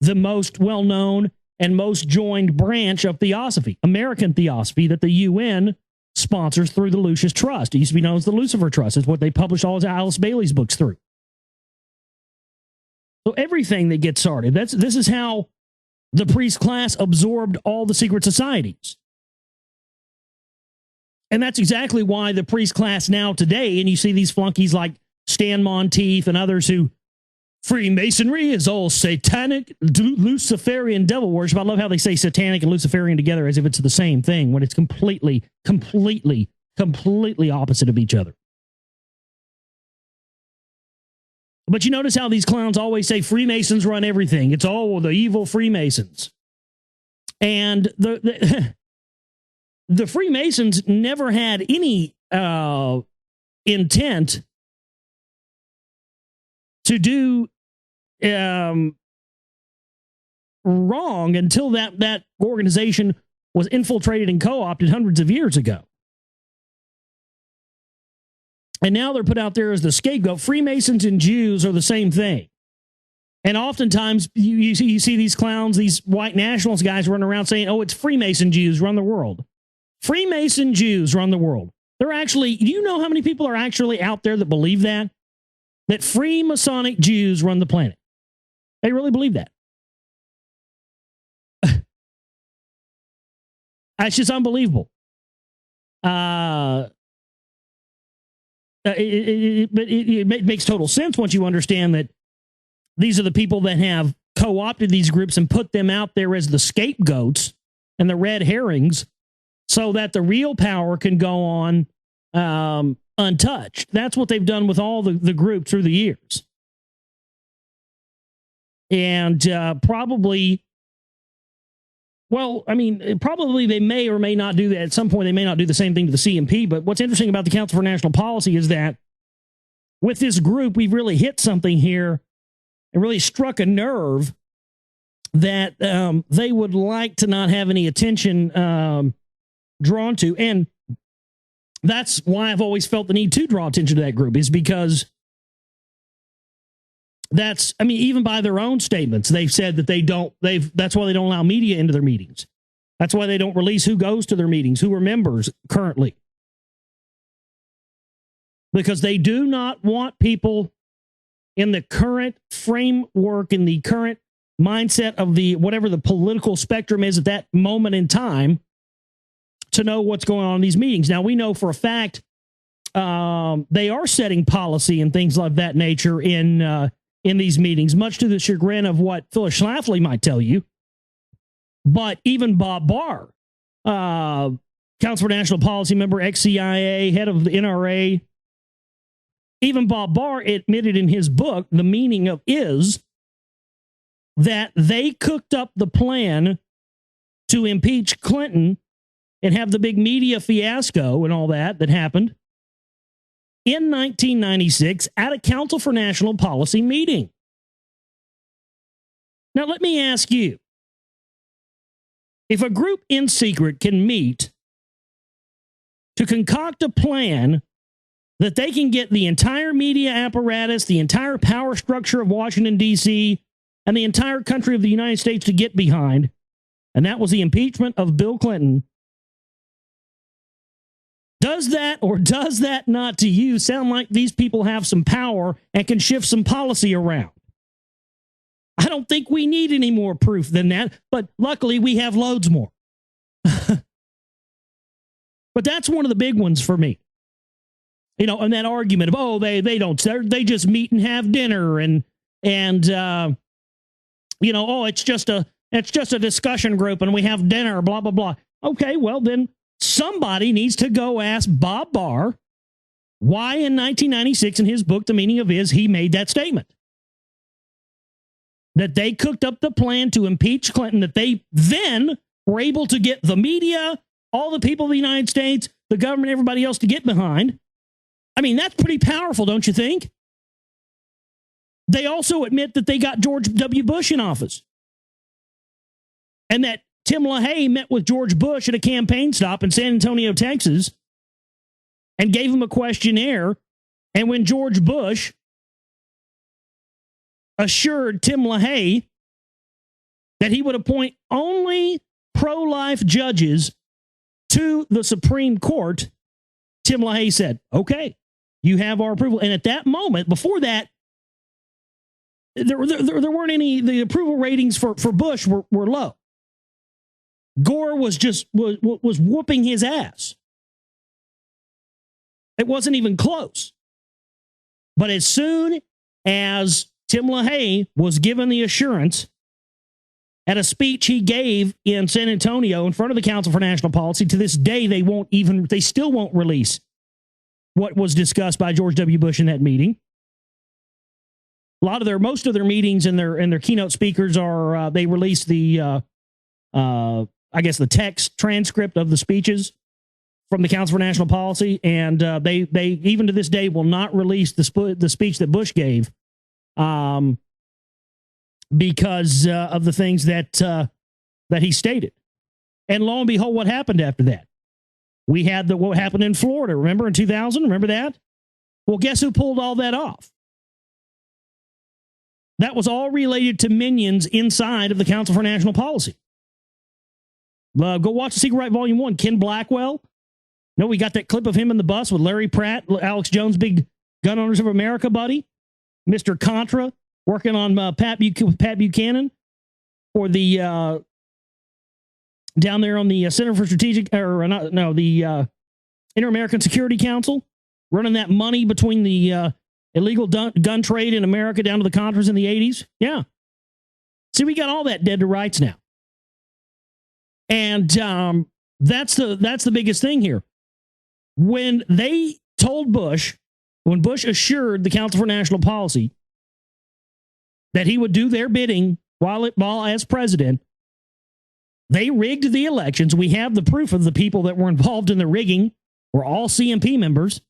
the most well-known and most joined branch of Theosophy, American Theosophy, that the UN sponsors through the Lucis Trust. It used to be known as the Lucifer Trust. It's what they published all of Alice Bailey's books through. So everything that gets started, this is how the priest class absorbed all the secret societies. And that's exactly why the priest class now today, and you see these flunkies like Stan Monteith and others who Freemasonry is all satanic, Luciferian devil worship. I love how they say satanic and Luciferian together as if it's the same thing when it's completely opposite of each other. But you notice how these clowns always say Freemasons run everything. It's all the evil Freemasons. And the Freemasons never had any intent to do wrong until that organization was infiltrated and co-opted hundreds of years ago. And now they're put out there as the scapegoat. Freemasons and Jews are the same thing. And oftentimes you see these clowns, these white nationalist guys running around saying, oh, it's Freemason Jews run the world. Freemason Jews run the world. They're actually, do you know how many people are actually out there that believe that? That Freemasonic Jews run the planet. They really believe that. It's just unbelievable. But it makes total sense once you understand that these are the people that have co-opted these groups and put them out there as the scapegoats and the red herrings so that the real power can go on untouched. That's what they've done with all the groups through the years. And probably they may or may not do that. At some point, they may not do the same thing to the CMP. But what's interesting about the Council for National Policy is that with this group, we've really hit something here and really struck a nerve that they would like to not have any attention drawn to. And that's why I've always felt the need to draw attention to that group, is because even by their own statements, they've said that that's why they don't allow media into their meetings. That's why they don't release who goes to their meetings, who are members currently. Because they do not want people in the current framework, in the current mindset of whatever the political spectrum is at that moment in time, to know what's going on in these meetings. Now, we know for a fact they are setting policy and things of that nature in these meetings, much to the chagrin of what Phyllis Schlafly might tell you. But even Bob Barr, Council for National Policy member, ex-CIA, head of the NRA, even Bob Barr admitted in his book, The Meaning of Is, that they cooked up the plan to impeach Clinton and have the big media fiasco and all that happened in 1996 at a Council for National Policy meeting. Now, let me ask you, if a group in secret can meet to concoct a plan that they can get the entire media apparatus, the entire power structure of Washington, D.C., and the entire country of the United States to get behind, and that was the impeachment of Bill Clinton, does that or does that not to you sound like these people have some power and can shift some policy around? I don't think we need any more proof than that, but luckily we have loads more. But that's one of the big ones for me. You know, and that argument of, they just meet and have dinner and it's just a discussion group and we have dinner, blah, blah, blah. Okay, well then somebody needs to go ask Bob Barr why in 1996 in his book, The Meaning of Is, he made that statement. That they cooked up the plan to impeach Clinton, that they then were able to get the media, all the people of the United States, the government, everybody else to get behind. I mean, that's pretty powerful, don't you think? They also admit that they got George W. Bush in office. And that Tim LaHaye met with George Bush at a campaign stop in San Antonio, Texas, and gave him a questionnaire. And when George Bush assured Tim LaHaye that he would appoint only pro-life judges to the Supreme Court, Tim LaHaye said, okay, you have our approval. And at that moment, before that, there weren't any, the approval ratings for Bush were low. Gore was whooping his ass. It wasn't even close. But as soon as Tim LaHaye was given the assurance at a speech he gave in San Antonio in front of the Council for National Policy, to this day, they still won't release what was discussed by George W. Bush in that meeting. Most of their meetings and their keynote speakers are, they release the text transcript of the speeches from the Council for National Policy, and they even to this day will not release the speech that Bush gave, because of the things that he stated. And lo and behold, what happened after that? We had what happened in Florida. Remember in 2000? Remember that? Well, guess who pulled all that off? That was all related to minions inside of the Council for National Policy. Go watch The Secret Right Volume 1. Ken Blackwell. No, we got that clip of him in the bus with Larry Pratt, Alex Jones, big Gun Owners of America buddy. Mr. Contra, working on Pat Buchanan for the down there on the Center for Strategic, the Inter-American Security Council, running that money between the illegal gun trade in America down to the Contras in the 80s. Yeah. See, we got all that dead to rights now. And that's the biggest thing here. When they told Bush, when Bush assured the Council for National Policy that he would do their bidding while as president, they rigged the elections. We have the proof of the people that were involved in the rigging were all CMP members.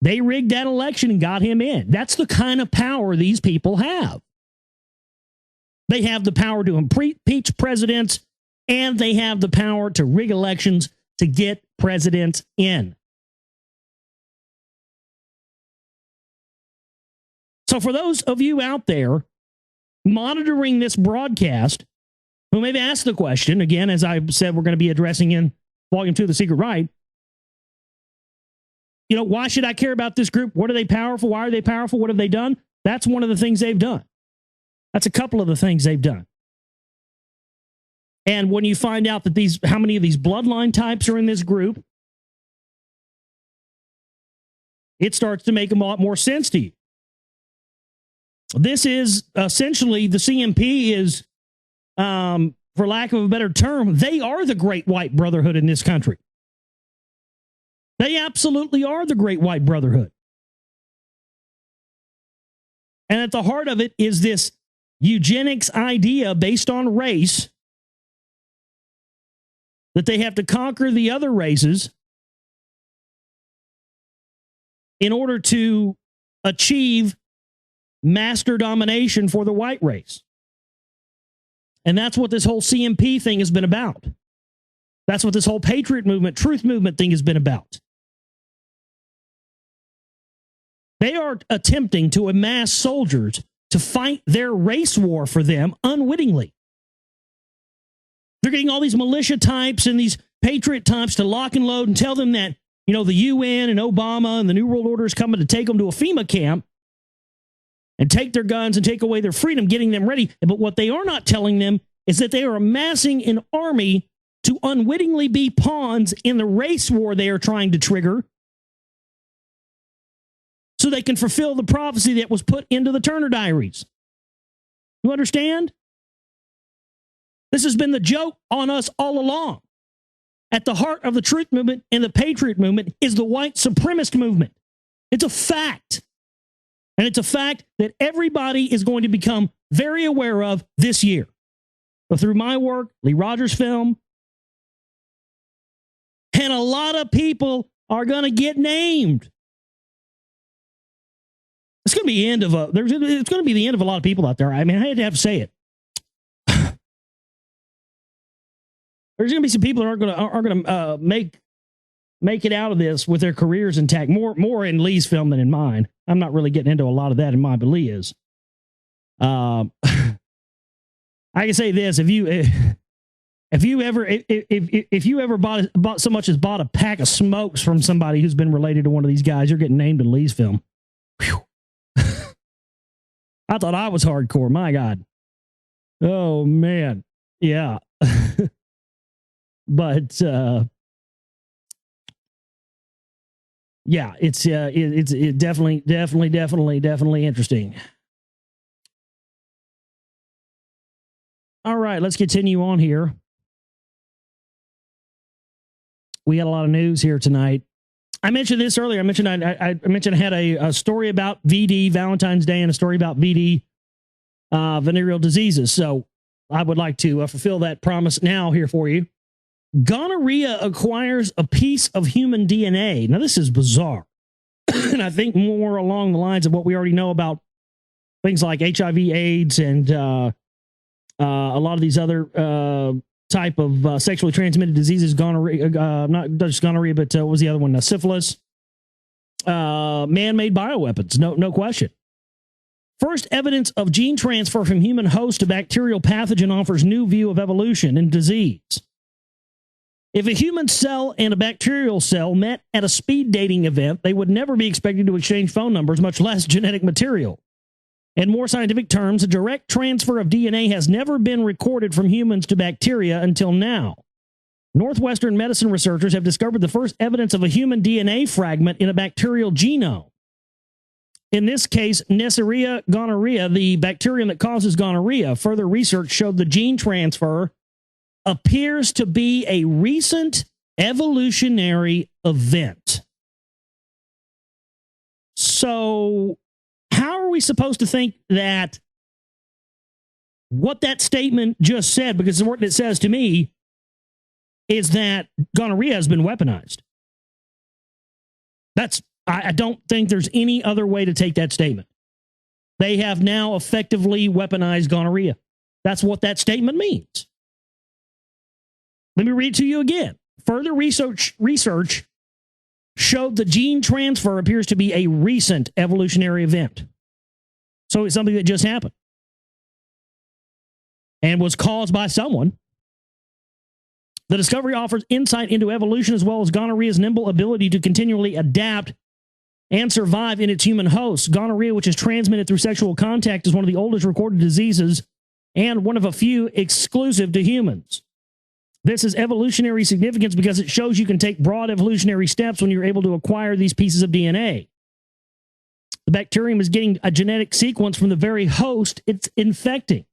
They rigged that election and got him in. That's the kind of power these people have. They have the power to impeach presidents, and they have the power to rig elections to get presidents in. So for those of you out there monitoring this broadcast, who maybe ask the question, again, as I said, we're going to be addressing in Volume 2 of The Secret Right, you know, why should I care about this group? What are they powerful? Why are they powerful? What have they done? That's one of the things they've done. That's a couple of the things they've done. And when you find out that how many of these bloodline types are in this group, it starts to make a lot more sense to you. This is essentially, the CMP is, for lack of a better term, they are the Great White Brotherhood in this country. They absolutely are the Great White Brotherhood. And at the heart of it is this eugenics idea based on race, that they have to conquer the other races in order to achieve master domination for the white race. And that's what this whole CMP thing has been about. That's what this whole patriot movement, truth movement thing has been about. They are attempting to amass soldiers to fight their race war for them unwittingly. They're getting all these militia types and these patriot types to lock and load and tell them that, you know, the UN and Obama and the New World Order is coming to take them to a FEMA camp and take their guns and take away their freedom, getting them ready. But what they are not telling them is that they are amassing an army to unwittingly be pawns in the race war they are trying to trigger, so they can fulfill the prophecy that was put into the Turner Diaries. You understand? This has been the joke on us all along. At the heart of the truth movement and the patriot movement is the white supremacist movement. It's a fact. And it's a fact that everybody is going to become very aware of this year. So through my work, Lee Rogers Film, and a lot of people are going to get named. It's going to be it's going to be the end of a lot of people out there. I mean, I had to have to say it. There's going to be some people that aren't going to make it out of this with their careers intact. More in Lee's film than in mine. I'm not really getting into a lot of that in mine, but Lee is. I can say this: if you ever bought so much as bought a pack of smokes from somebody who's been related to one of these guys, you're getting named in Lee's film. Whew. I thought I was hardcore. My God. Oh man. Yeah. But yeah, it's definitely interesting. All right, let's continue on here. We had a lot of news here tonight. I mentioned this earlier. I mentioned I had a story about VD, Valentine's Day, and a story about VD, venereal diseases. So I would like to fulfill that promise now here for you. Gonorrhea acquires a piece of human DNA. Now, this is bizarre. And I think more along the lines of what we already know about things like HIV, AIDS, and a lot of these other type of sexually transmitted diseases. Gonorrhea, not just gonorrhea, but what was the other one? Syphilis. Man-made bioweapons, no question. First evidence of gene transfer from human host to bacterial pathogen offers new view of evolution and disease. If a human cell and a bacterial cell met at a speed dating event, they would never be expected to exchange phone numbers, much less genetic material. In more scientific terms, a direct transfer of DNA has never been recorded from humans to bacteria until now. Northwestern medicine researchers have discovered the first evidence of a human DNA fragment in a bacterial genome. In this case, Neisseria gonorrhea, the bacterium that causes gonorrhea. Further research showed the gene transfer appears to be a recent evolutionary event. So, how are we supposed to think that what that statement just said, because what it says to me is that gonorrhea has been weaponized? I don't think there's any other way to take that statement. They have now effectively weaponized gonorrhea. That's what that statement means. Let me read it to you again. Further research showed the gene transfer appears to be a recent evolutionary event. So it's something that just happened and was caused by someone. The discovery offers insight into evolution as well as gonorrhea's nimble ability to continually adapt and survive in its human host. Gonorrhea, which is transmitted through sexual contact, is one of the oldest recorded diseases and one of a few exclusive to humans. This is evolutionary significance because it shows you can take broad evolutionary steps when you're able to acquire these pieces of DNA. The bacterium is getting a genetic sequence from the very host it's infecting.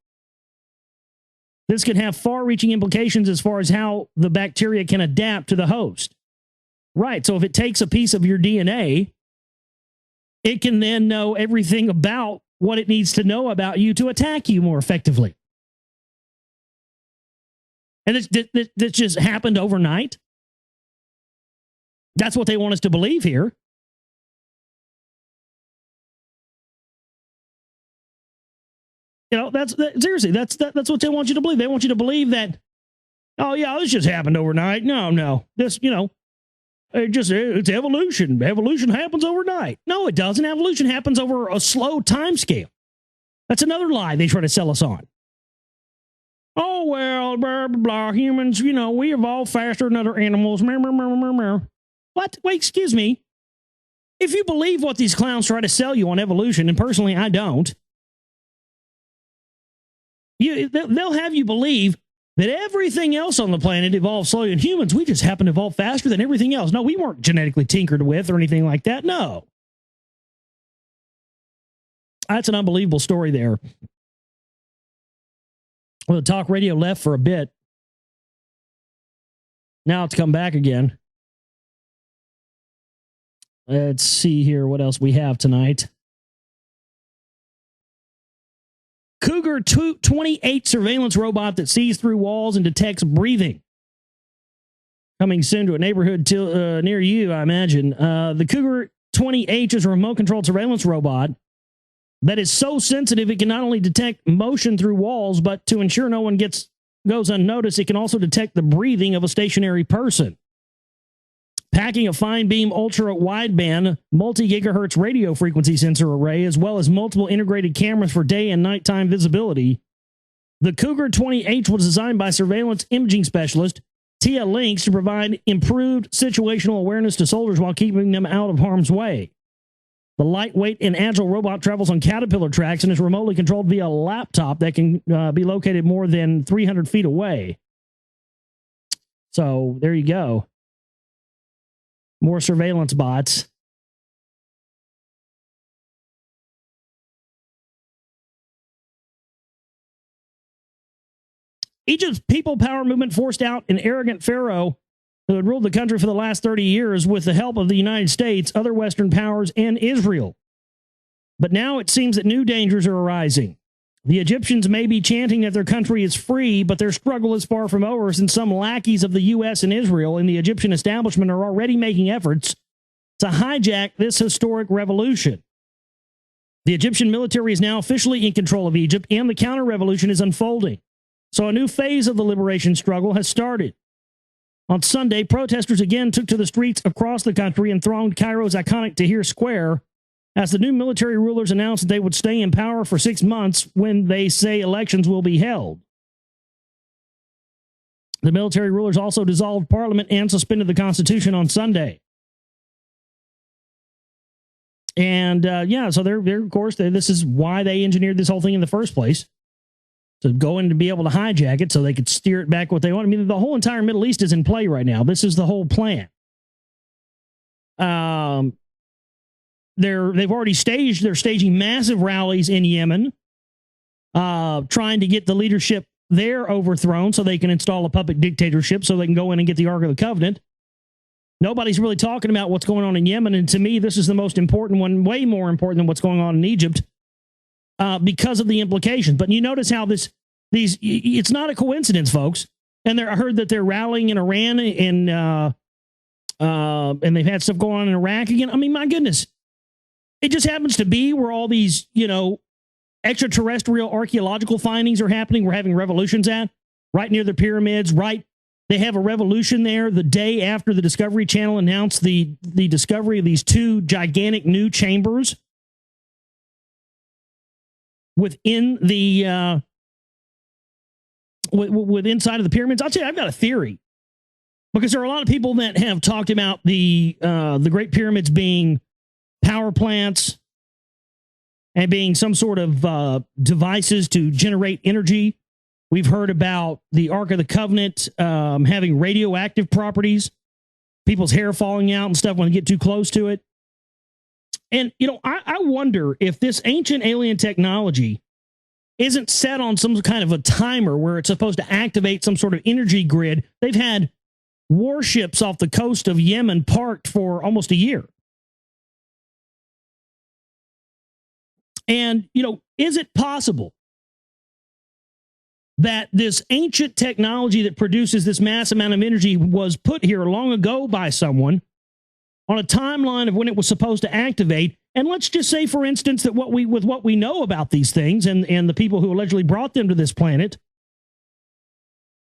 This can have far-reaching implications as far as how the bacteria can adapt to the host. Right, so if it takes a piece of your DNA, it can then know everything about what it needs to know about you to attack you more effectively. And this just happened overnight. That's what they want us to believe here. You know, seriously, that's what they want you to believe. They want you to believe that, oh yeah, this just happened overnight. No, this, it's evolution. Evolution happens overnight. No, it doesn't. Evolution happens over a slow time scale. That's another lie they try to sell us on. Oh, well, blah, blah, blah. Humans, we evolve faster than other animals. What? Wait, excuse me. If you believe what these clowns try to sell you on evolution, and personally I don't, they'll have you believe that everything else on the planet evolves slowly, and humans, we just happen to evolve faster than everything else. No, we weren't genetically tinkered with or anything like that. No. That's an unbelievable story there. Well, the talk radio left for a bit. Now it's come back again. Let's see here what else we have tonight. GR-2-14-11 surveillance robot that sees through walls and detects breathing. Coming soon to a neighborhood near you, I imagine. The GR-20H is a remote-controlled surveillance robot that is so sensitive it can not only detect motion through walls, but to ensure no one goes unnoticed, it can also detect the breathing of a stationary person. Packing a fine beam ultra-wideband multi-gigahertz radio frequency sensor array, as well as multiple integrated cameras for day and nighttime visibility, the GR-20H was designed by surveillance imaging specialist Tia Links to provide improved situational awareness to soldiers while keeping them out of harm's way. The lightweight and agile robot travels on Caterpillar tracks and is remotely controlled via a laptop that can be located more than 300 feet away. So there you go. More surveillance bots. Egypt's People Power movement forced out an arrogant pharaoh who had ruled the country for the last 30 years with the help of the United States, other Western powers, and Israel. But now it seems that new dangers are arising. The Egyptians may be chanting that their country is free, but their struggle is far from over, since some lackeys of the U.S. and Israel in the Egyptian establishment are already making efforts to hijack this historic revolution. The Egyptian military is now officially in control of Egypt, and the counter-revolution is unfolding. So a new phase of the liberation struggle has started. On Sunday, protesters again took to the streets across the country and thronged Cairo's iconic Tahrir Square as the new military rulers announced that they would stay in power for 6 months when they say elections will be held. The military rulers also dissolved parliament and suspended the Constitution on Sunday. And so they're of course, this is why they engineered this whole thing in the first place. To go in to be able to hijack it so they could steer it back what they want. I mean, the whole entire Middle East is in play right now. This is the whole plan. they've already they're staging massive rallies in Yemen, trying to get the leadership there overthrown so they can install a puppet dictatorship so they can go in and get the Ark of the Covenant. Nobody's really talking about what's going on in Yemen, and to me, this is the most important one, way more important than what's going on in Egypt, because of the implications. But you notice how it's not a coincidence, folks. And I heard that they're rallying in Iran, and they've had stuff going on in Iraq again. I mean, my goodness, it just happens to be where all these, extraterrestrial archaeological findings are happening. We're having revolutions right near the pyramids, right. They have a revolution there the day after the Discovery Channel announced the discovery of these 2 gigantic new chambers within the with inside of the pyramids. I'll tell you, I've got a theory, because there are a lot of people that have talked about the Great Pyramids being power plants and being some sort of devices to generate energy. We've heard about the Ark of the Covenant having radioactive properties, people's hair falling out and stuff when they get too close to it. And, I wonder if this ancient alien technology isn't set on some kind of a timer where it's supposed to activate some sort of energy grid. They've had warships off the coast of Yemen parked for almost a year. And, is it possible that this ancient technology that produces this mass amount of energy was put here long ago by someone on a timeline of when it was supposed to activate? And let's just say, for instance, that with what we know about these things and the people who allegedly brought them to this planet,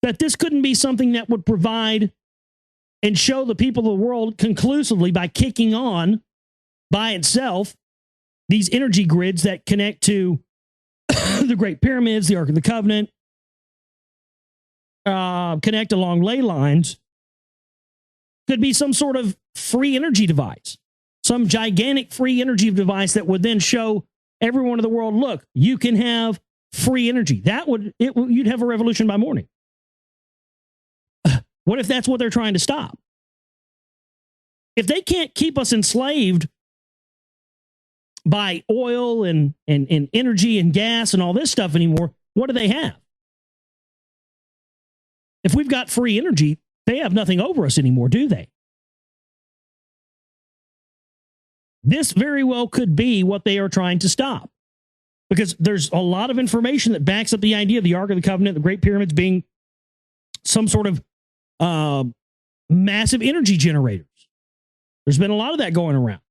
that this couldn't be something that would provide and show the people of the world conclusively by kicking on by itself these energy grids that connect to the Great Pyramids, the Ark of the Covenant, connect along ley lines. Could be some sort of free energy device, some gigantic free energy device that would then show everyone in the world, look, you can have free energy. You'd have a revolution by morning. What if that's what they're trying to stop? If they can't keep us enslaved by oil and energy and gas and all this stuff anymore, what do they have? If we've got free energy, they have nothing over us anymore, do they? This very well could be what they are trying to stop, because there's a lot of information that backs up the idea of the Ark of the Covenant, the Great Pyramids being some sort of massive energy generators. There's been a lot of that going around.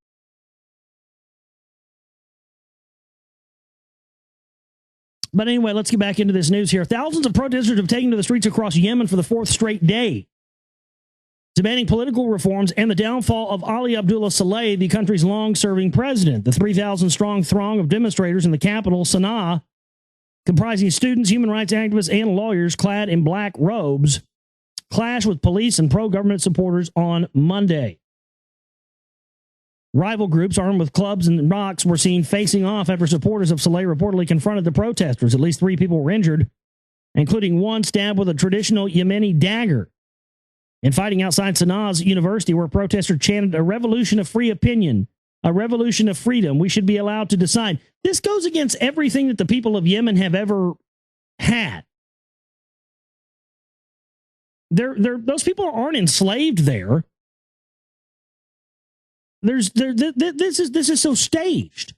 But anyway, let's get back into this news here. Thousands of protesters have taken to the streets across Yemen for the 4th straight day, demanding political reforms and the downfall of Ali Abdullah Saleh, the country's long-serving president. The 3,000-strong throng of demonstrators in the capital, Sana'a, comprising students, human rights activists, and lawyers clad in black robes, clashed with police and pro-government supporters on Monday. Rival groups armed with clubs and rocks were seen facing off after supporters of Saleh reportedly confronted the protesters. At least 3 people were injured, including one stabbed with a traditional Yemeni dagger. In fighting outside Sana'a's university, where protesters chanted, "A revolution of free opinion, a revolution of freedom. We should be allowed to decide." This goes against everything that the people of Yemen have ever had. Those people aren't enslaved there. This is so staged.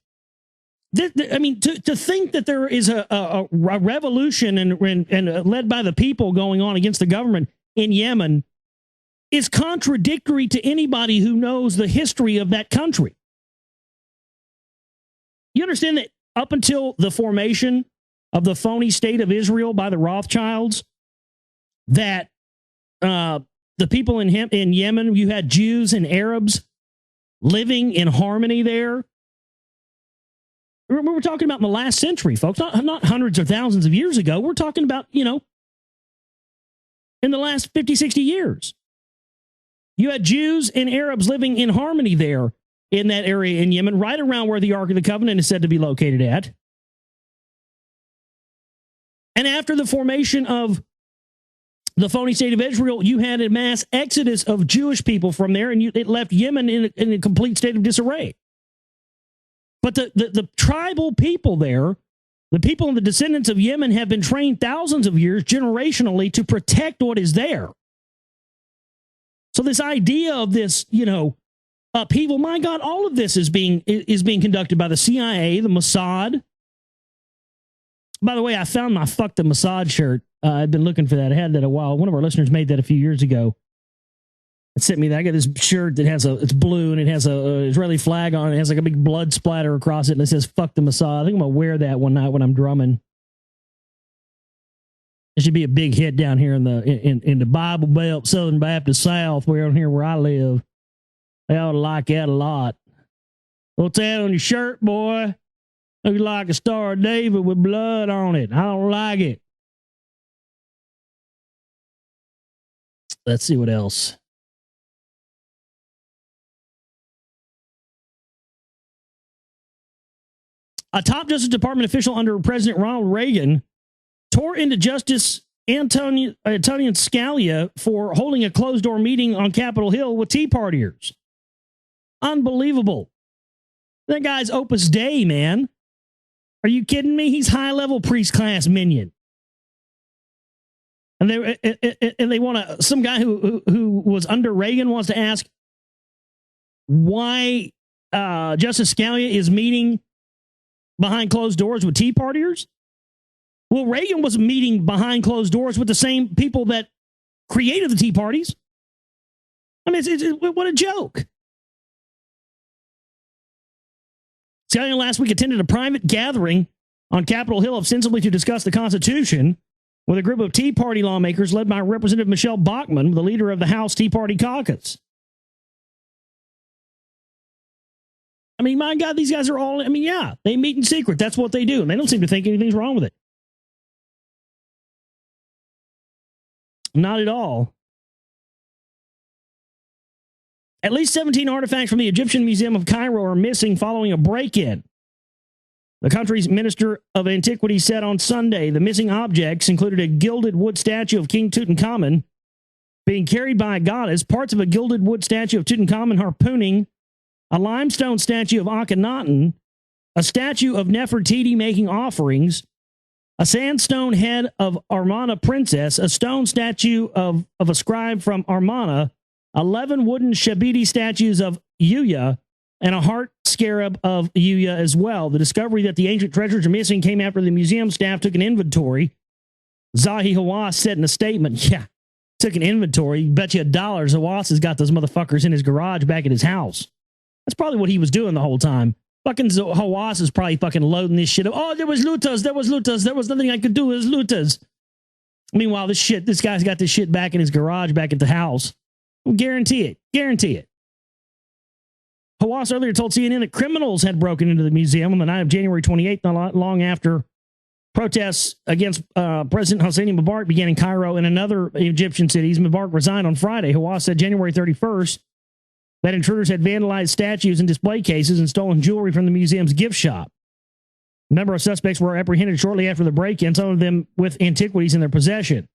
I mean, to think that there is a revolution and led by the people going on against the government in Yemen is contradictory to anybody who knows the history of that country. You understand that up until the formation of the phony state of Israel by the Rothschilds, that the people in Yemen, you had Jews and Arabs living in harmony there. We're talking about in the last century, folks, not hundreds or thousands of years ago. We're talking about, in the last 50, 60 years. You had Jews and Arabs living in harmony there in that area in Yemen, right around where the Ark of the Covenant is said to be located at. And after the formation of the phony state of Israel, you had a mass exodus of Jewish people from there, and it left Yemen in a complete state of disarray. But the tribal people there, the people and the descendants of Yemen, have been trained thousands of years, generationally, to protect what is there. So this idea of this, upheaval, my God, all of this is being conducted by the CIA, the Mossad. By the way, I found my Fuck the Mossad shirt. I've been looking for that. I had that a while. One of our listeners made that a few years ago. It sent me that. I got this shirt that it's blue and it has a Israeli flag on it. It has like a big blood splatter across it and it says "Fuck the Mossad." I think I'm gonna wear that one night when I'm drumming. It should be a big hit down here in the Bible Belt, Southern Baptist South, where I live. They ought to like that a lot. What's that on your shirt, boy? Looks like a Star of David with blood on it. I don't like it. Let's see what else. A top Justice Department official under President Ronald Reagan tore into Justice Antonin Scalia for holding a closed-door meeting on Capitol Hill with Tea Partiers. Unbelievable. That guy's Opus Dei, man. Are you kidding me? He's high-level priest class minion. And they want to, some guy who was under Reagan wants to ask why Justice Scalia is meeting behind closed doors with Tea Partiers? Well, Reagan was meeting behind closed doors with the same people that created the Tea Parties. I mean, what a joke. Scalia last week attended a private gathering on Capitol Hill ostensibly to discuss the Constitution with a group of Tea Party lawmakers led by Representative Michelle Bachmann, the leader of the House Tea Party caucus. I mean, my God, these guys are all, they meet in secret. That's what they do. And they don't seem to think anything's wrong with it. Not at all. At least 17 artifacts from the Egyptian Museum of Cairo are missing following a break-in. The country's Minister of Antiquities said on Sunday the missing objects included a gilded wood statue of King Tutankhamun being carried by a goddess, parts of a gilded wood statue of Tutankhamun harpooning, a limestone statue of Akhenaten, a statue of Nefertiti making offerings, a sandstone head of Amarna princess, a stone statue of a scribe from Amarna, 11 wooden Shabidi statues of Yuya, and a heart scarab of Yuya as well. The discovery that the ancient treasures are missing came after the museum staff took an inventory. Zahi Hawass said in a statement, took an inventory. Bet you $1 Hawass has got those motherfuckers in his garage back at his house. That's probably what he was doing the whole time. Fucking Hawass is probably fucking loading this shit up. Oh, there was looters. There was nothing I could do. It was looters. Meanwhile, this guy's got this shit back in his garage back at the house. Guarantee it. Hawass earlier told CNN that criminals had broken into the museum on the night of January 28th, not long after protests against President Hosni Mubarak began in Cairo and in other Egyptian cities. Mubarak resigned on Friday. Hawass said January 31st that intruders had vandalized statues and display cases and stolen jewelry from the museum's gift shop. A number of suspects were apprehended shortly after the break-in, some of them with antiquities in their possession.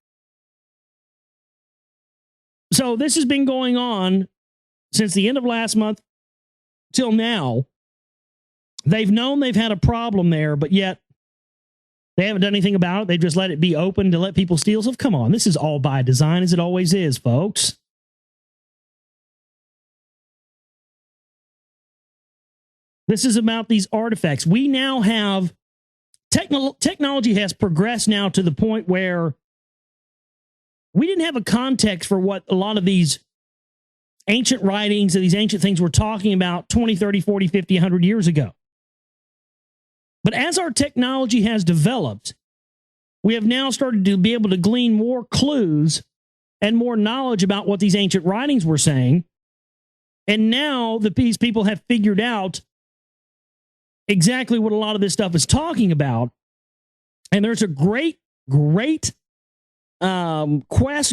So this has been going on since the end of last month till now. They've known they've had a problem there, but yet they haven't done anything about it. They've just let it be open to let people steal. So come on, this is all by design, as it always is, folks. This is about these artifacts. We now have technology has progressed now to the point where we didn't have a context for what a lot of these ancient writings and these ancient things were talking about 20, 30, 40, 50, 100 years ago. But as our technology has developed, we have now started to be able to glean more clues and more knowledge about what these ancient writings were saying. And now these people have figured out exactly what a lot of this stuff is talking about. And there's a great quest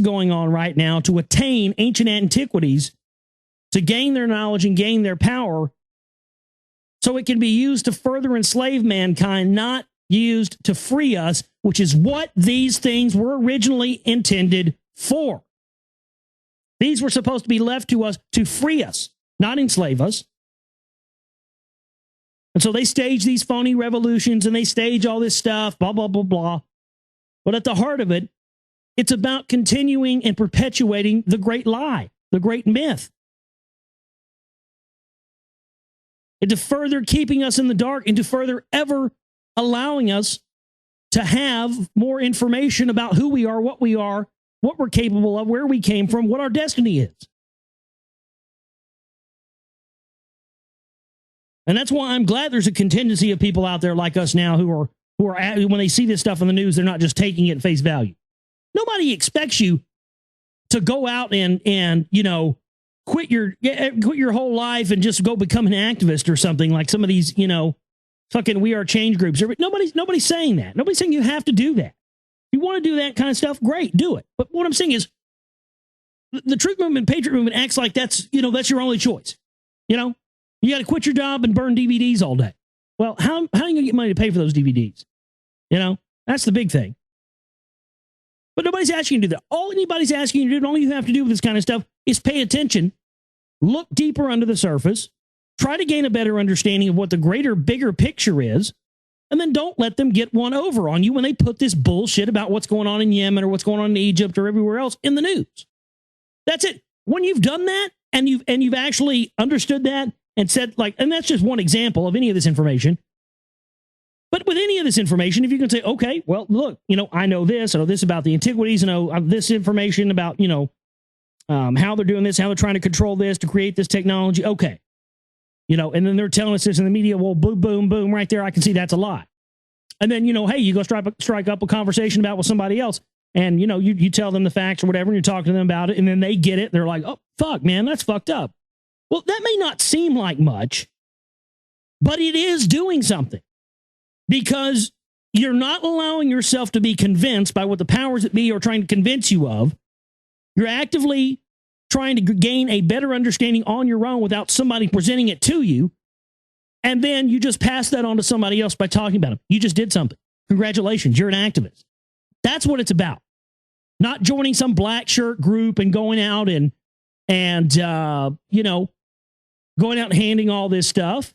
going on right now to attain ancient antiquities, to gain their knowledge and gain their power, so it can be used to further enslave mankind, not used to free us, which is what these things were originally intended for. These were supposed to be left to us to free us, not enslave us. And so they stage these phony revolutions and they stage all this stuff, blah, blah, blah, blah. But at the heart of it, it's about continuing and perpetuating the great lie, the great myth. And to further keeping us in the dark and to further ever allowing us to have more information about who we are, what we're capable of, where we came from, what our destiny is. And that's why I'm glad there's a contingency of people out there like us now who are when they see this stuff in the news, they're not just taking it at face value. Nobody expects you to go out and quit your whole life and just go become an activist or something like some of these, fucking We Are Change groups. Nobody's saying that. Nobody's saying you have to do that. If you want to do that kind of stuff, great, do it. But what I'm saying is the truth movement, patriot movement acts like that's your only choice. You got to quit your job and burn DVDs all day. Well, how are you going to get money to pay for those DVDs? That's the big thing. But nobody's asking you to do that. All anybody's asking you to do, and all you have to do with this kind of stuff is pay attention, look deeper under the surface, try to gain a better understanding of what the greater, bigger picture is, and then don't let them get one over on you when they put this bullshit about what's going on in Yemen or what's going on in Egypt or everywhere else in the news. That's it. When you've done that and you've actually understood that and said, and that's just one example of any of this information. But with any of this information, if you can say, okay, well, look, I know this about the antiquities, I know this information about, how they're doing this, how they're trying to control this to create this technology. Okay. And then they're telling us this in the media. Well, boom, boom, boom, right there. I can see that's a lie. And then, hey, you go strike up a conversation about with somebody else and, you tell them the facts or whatever, and you talk to them about it. And then they get it. They're like, oh, fuck, man, that's fucked up. Well, that may not seem like much, but it is doing something. Because you're not allowing yourself to be convinced by what the powers that be are trying to convince you of. You're actively trying to gain a better understanding on your own without somebody presenting it to you. And then you just pass that on to somebody else by talking about them. You just did something. Congratulations, you're an activist. That's what it's about. Not joining some black shirt group and going out and going out and handing all this stuff.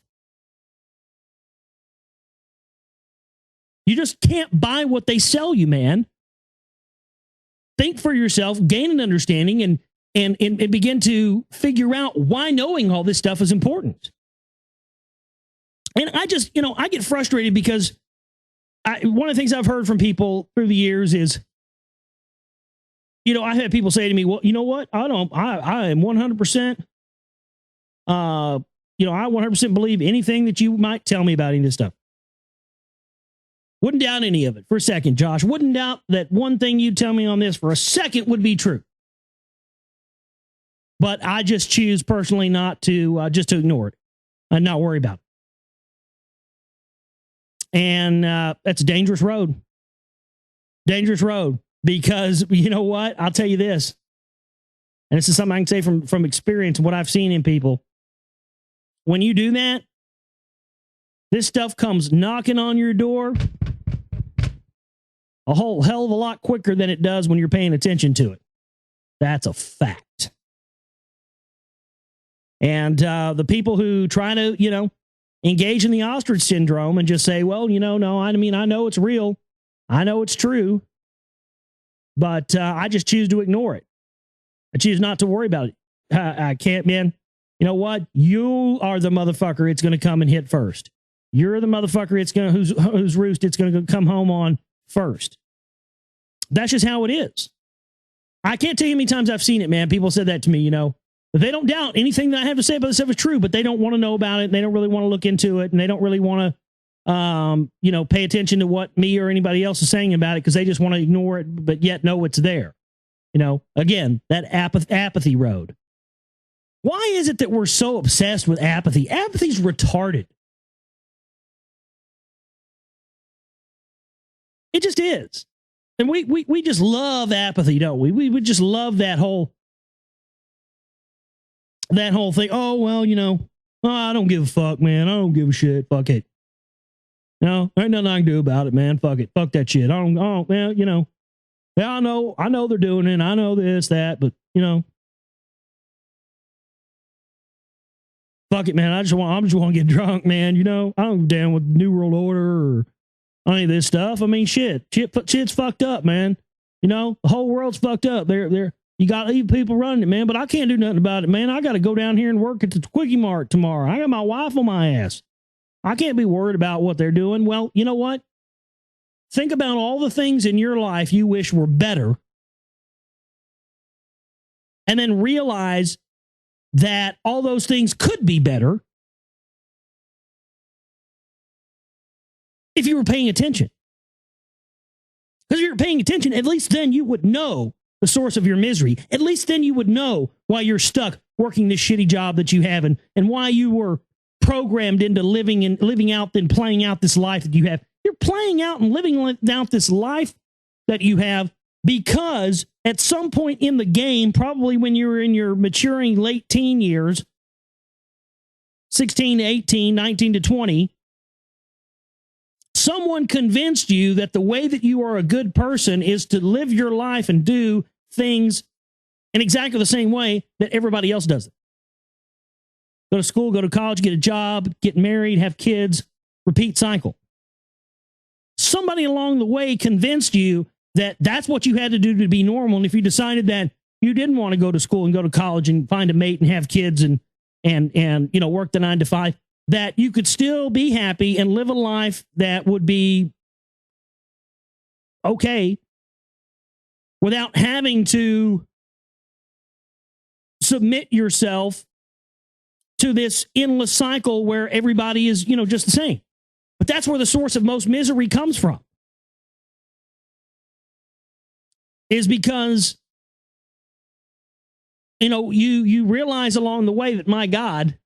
You just can't buy what they sell you, man. Think for yourself, gain an understanding, and begin to figure out why knowing all this stuff is important. And I just, I get frustrated because one of the things I've heard from people through the years is, I had people say to me, well, you know what? I am 100%, I 100% believe anything that you might tell me about any of this stuff. Wouldn't doubt any of it for a second, Josh. Wouldn't doubt that one thing you tell me on this for a second would be true. But I just choose personally not to, just to ignore it and not worry about it. And that's a dangerous road. Dangerous road. Because you know what? I'll tell you this. And this is something I can say from experience and what I've seen in people. When you do that, this stuff comes knocking on your door a whole hell of a lot quicker than it does when you're paying attention to it. That's a fact. And the people who try to, engage in the ostrich syndrome and just say, well, no, I know it's real. I know it's true. But I just choose to ignore it. I choose not to worry about it. I can't, man. You know what? You are the motherfucker it's going to come and hit first. You're the motherfucker it's going to whose roost it's going to come home on first. That's just how it is. I can't tell you how many times I've seen it, man. People said that to me, They don't doubt anything that I have to say about this stuff is true, but they don't want to know about it. They don't really want to look into it, and they don't really want to, pay attention to what me or anybody else is saying about it because they just want to ignore it, but yet know it's there. Again, that apathy road. Why is it that we're so obsessed with apathy? Apathy's retarded. It just is. And we just love apathy, don't we? We would just love that whole thing. Oh, well, I don't give a fuck, man. I don't give a shit. Fuck it. No, ain't nothing I can do about it, man. Fuck it. Fuck that shit. Yeah, I know they're doing it. I know this, that, but fuck it, man. I just want to get drunk, man. You know, I don't go down with New World Order or any of this stuff. I mean, shit's fucked up, man. You know, the whole world's fucked up. You got to leave people running it, man. But I can't do nothing about it, man. I got to go down here and work at the Quickie Mart tomorrow. I got my wife on my ass. I can't be worried about what they're doing. Well, you know what? Think about all the things in your life you wish were better, and then realize that all those things could be better if you were paying attention. Because if you were paying attention, at least then you would know the source of your misery. At least then you would know why you're stuck working this shitty job that you have, and why you were programmed into living out and playing out this life that you have. You're playing out and living out this life that you have because at some point in the game, probably when you were in your maturing late teen years, 16 to 18, 19 to 20, someone convinced you that the way that you are a good person is to live your life and do things in exactly the same way that everybody else does it. Go to school, go to college, get a job, get married, have kids, repeat cycle. Somebody along the way convinced you that that's what you had to do to be normal. And if you decided that you didn't want to go to school and go to college and find a mate and have kids and you know, work the 9 to 5, that you could still be happy and live a life that would be okay without having to submit yourself to this endless cycle where everybody is, you know, just the same. But that's where the source of most misery comes from. Is because, you know, you realize along the way that, my God,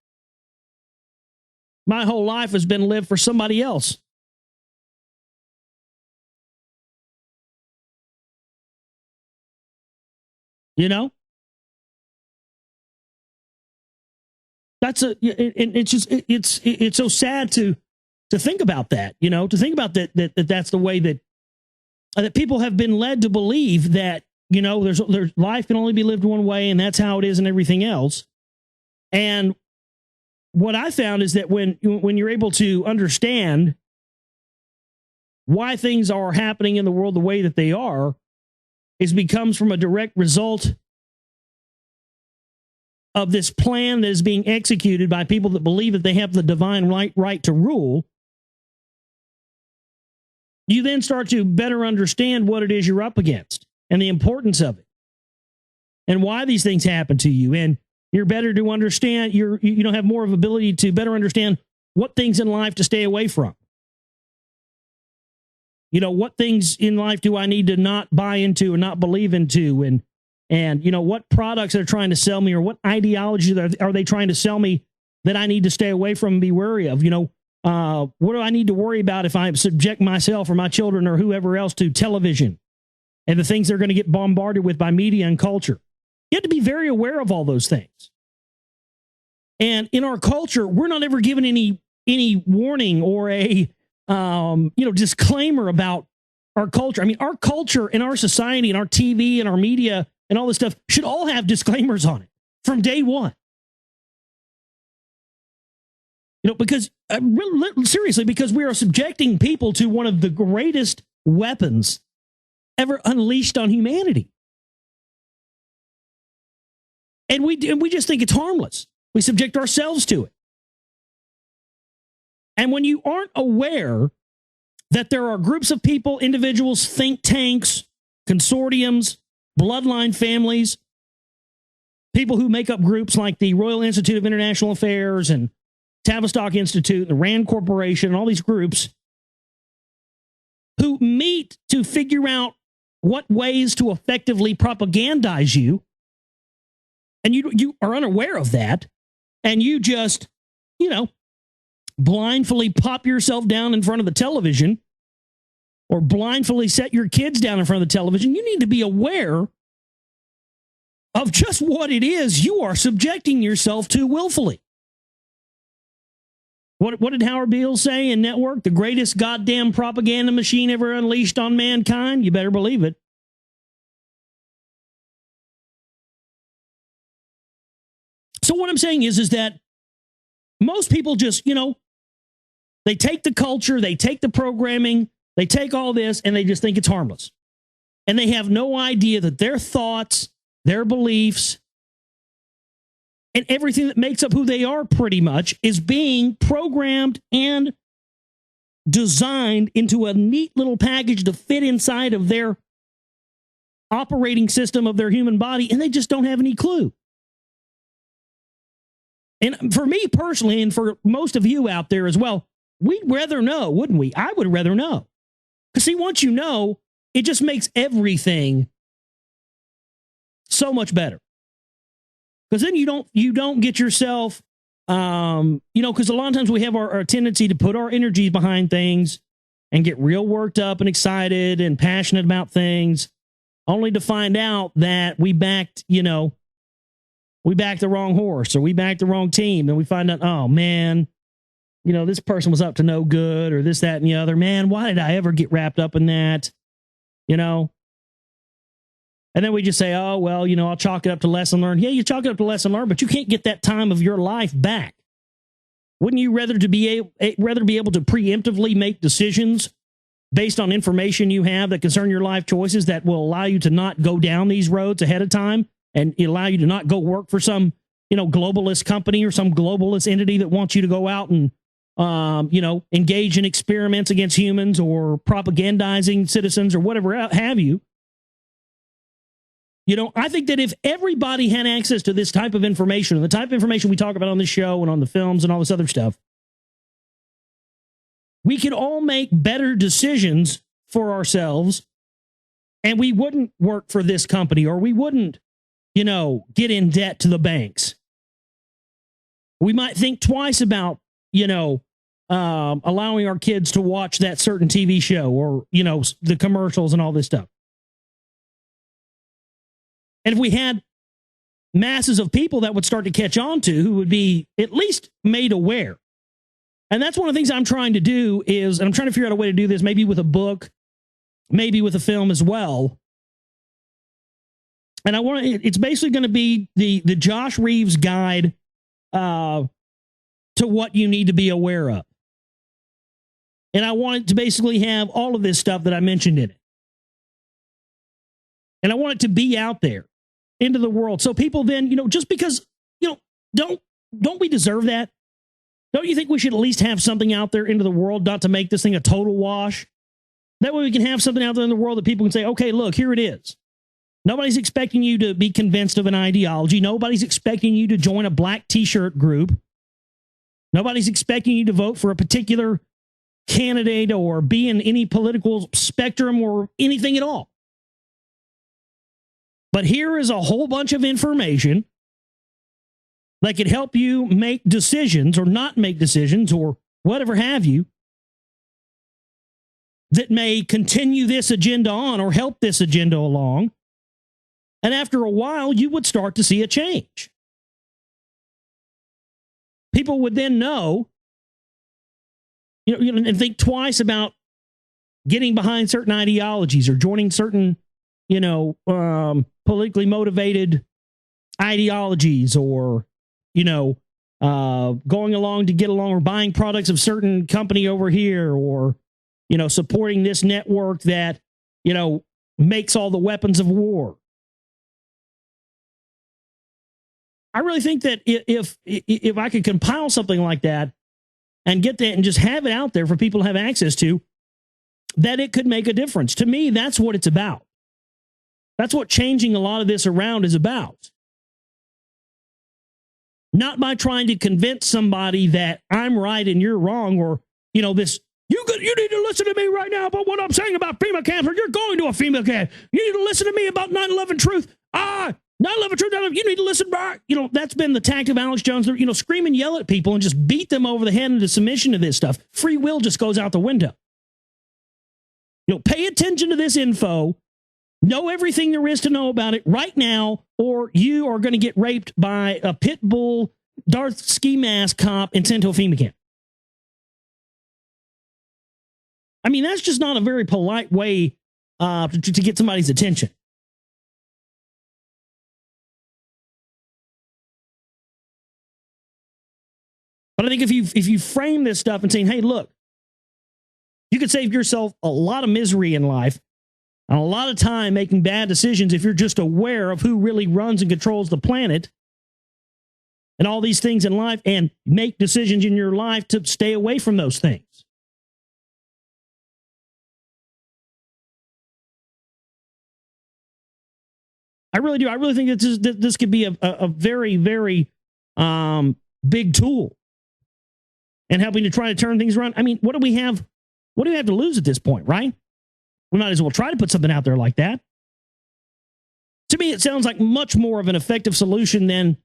my whole life has been lived for somebody else. You know? It's so sad to think about that, you know, to think about that's the way that people have been led to believe that, you know, there's life can only be lived one way and that's how it is and everything else. And what I found is that when you're able to understand why things are happening in the world the way that they are, it becomes from a direct result of this plan that is being executed by people that believe that they have the divine right to rule. You then start to better understand what it is you're up against and the importance of it and why these things happen to you. And you're better to understand, you don't have more of ability to better understand what things in life to stay away from. You know, what things in life do I need to not buy into and not believe into? And you know, what products they're trying to sell me, or what ideology are they trying to sell me that I need to stay away from and be wary of? You know, what do I need to worry about if I subject myself or my children or whoever else to television and the things they're going to get bombarded with by media and culture? You have to be very aware of all those things. And in our culture, we're not ever given any warning or a disclaimer about our culture. I mean, our culture and our society and our TV and our media and all this stuff should all have disclaimers on it from day one. You know, because seriously, because we are subjecting people to one of the greatest weapons ever unleashed on humanity. And we just think it's harmless. We subject ourselves to it. And when you aren't aware that there are groups of people, individuals, think tanks, consortiums, bloodline families, people who make up groups like the Royal Institute of International Affairs and Tavistock Institute, the Rand Corporation, and all these groups who meet to figure out what ways to effectively propagandize you, and you are unaware of that, and you just, you know, blindly pop yourself down in front of the television or blindly set your kids down in front of the television, you need to be aware of just what it is you are subjecting yourself to willfully. What did Howard Beale say in Network? The greatest goddamn propaganda machine ever unleashed on mankind? You better believe it. So what I'm saying is that most people just, they take the culture, they take the programming, they take all this, and they just think it's harmless. And they have no idea that their thoughts, their beliefs, and everything that makes up who they are pretty much is being programmed and designed into a neat little package to fit inside of their operating system of their human body, and they just don't have any clue. And for me personally, and for most of you out there as well, we'd rather know, wouldn't we? I would rather know. Because see, once you know, it just makes everything so much better. Because then you don't get yourself, because a lot of times we have our tendency to put our energies behind things and get real worked up and excited and passionate about things, only to find out that we backed the wrong horse or we backed the wrong team, and we find out, oh man, this person was up to no good, or this, that, and the other. Man, why did I ever get wrapped up in that? And then we just say, oh, well, I'll chalk it up to lesson learned. Yeah, you chalk it up to lesson learned, but you can't get that time of your life back. Wouldn't you rather be able to preemptively make decisions based on information you have that concern your life choices that will allow you to not go down these roads ahead of time and allow you to not go work for some, globalist company or some globalist entity that wants you to go out and, engage in experiments against humans or propagandizing citizens or whatever have you? I think that if everybody had access to this type of information, the type of information we talk about on this show and on the films and all this other stuff, we could all make better decisions for ourselves, and we wouldn't work for this company, or we wouldn't, get in debt to the banks. We might think twice about, allowing our kids to watch that certain TV show or, the commercials and all this stuff. And if we had masses of people that would start to catch on to, who would be at least made aware. And that's one of the things I'm trying to do and I'm trying to figure out a way to do this, maybe with a book, maybe with a film as well. And it's basically going to be the Josh Reeves guide to what you need to be aware of. And I want it to basically have all of this stuff that I mentioned in it. And I want it to be out there into the world. So people then, just because, don't we deserve that? Don't you think we should at least have something out there into the world, not to make this thing a total wash? That way we can have something out there in the world that people can say, okay, look, here it is. Nobody's expecting you to be convinced of an ideology. Nobody's expecting you to join a black t-shirt group. Nobody's expecting you to vote for a particular candidate or be in any political spectrum or anything at all. But here is a whole bunch of information that could help you make decisions or not make decisions or whatever have you that may continue this agenda on or help this agenda along. And after a while, you would start to see a change. People would then know, and think twice about getting behind certain ideologies or joining certain, politically motivated ideologies, or, going along to get along, or buying products of certain company over here, or, supporting this network that, makes all the weapons of war. I really think that if I could compile something like that and get that and just have it out there for people to have access to, that it could make a difference. To me, that's what it's about. That's what changing a lot of this around is about. Not by trying to convince somebody that I'm right and you're wrong, or, this, you need to listen to me right now about what I'm saying about FEMA camps, or you're going to a FEMA camp. You need to listen to me about 9/11 truth. 9/11 truth, you need to listen back. That's been the tactic of Alex Jones, scream and yell at people and just beat them over the head into submission to this stuff. Free will just goes out the window. Pay attention to this info. Know everything there is to know about it right now, or you are going to get raped by a pit bull Darth ski mask cop and sent to a FEMA camp. I mean, that's just not a very polite way to get somebody's attention. But I think if you frame this stuff and saying, hey, look, you could save yourself a lot of misery in life and a lot of time making bad decisions if you're just aware of who really runs and controls the planet and all these things in life, and make decisions in your life to stay away from those things. I really do. I really think that this could be a very, very big tool in helping to try to turn things around. I mean, what do we have? What do we have to lose at this point, right? We might as well try to put something out there like that. To me, it sounds like much more of an effective solution than,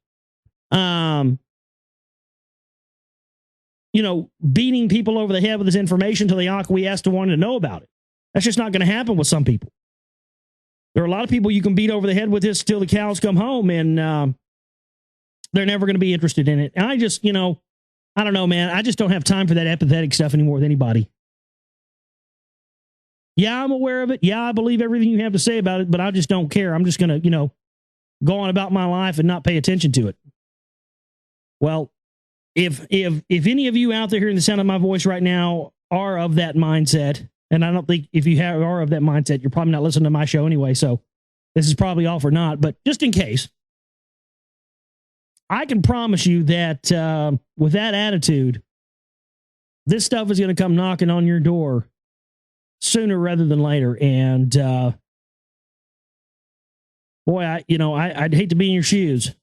beating people over the head with this information until they acquiesce to wanting to know about it. That's just not going to happen with some people. There are a lot of people you can beat over the head with this till the cows come home, and they're never going to be interested in it. And I just, I don't know, man. I just don't have time for that empathetic stuff anymore with anybody. Yeah, I'm aware of it. Yeah, I believe everything you have to say about it, but I just don't care. I'm just going to, go on about my life and not pay attention to it. Well, if any of you out there hearing the sound of my voice right now are of that mindset, and I don't think if you are of that mindset, you're probably not listening to my show anyway, so this is probably all for naught. But just in case, I can promise you that with that attitude, this stuff is going to come knocking on your door sooner rather than later. And boy, I'd hate to be in your shoes.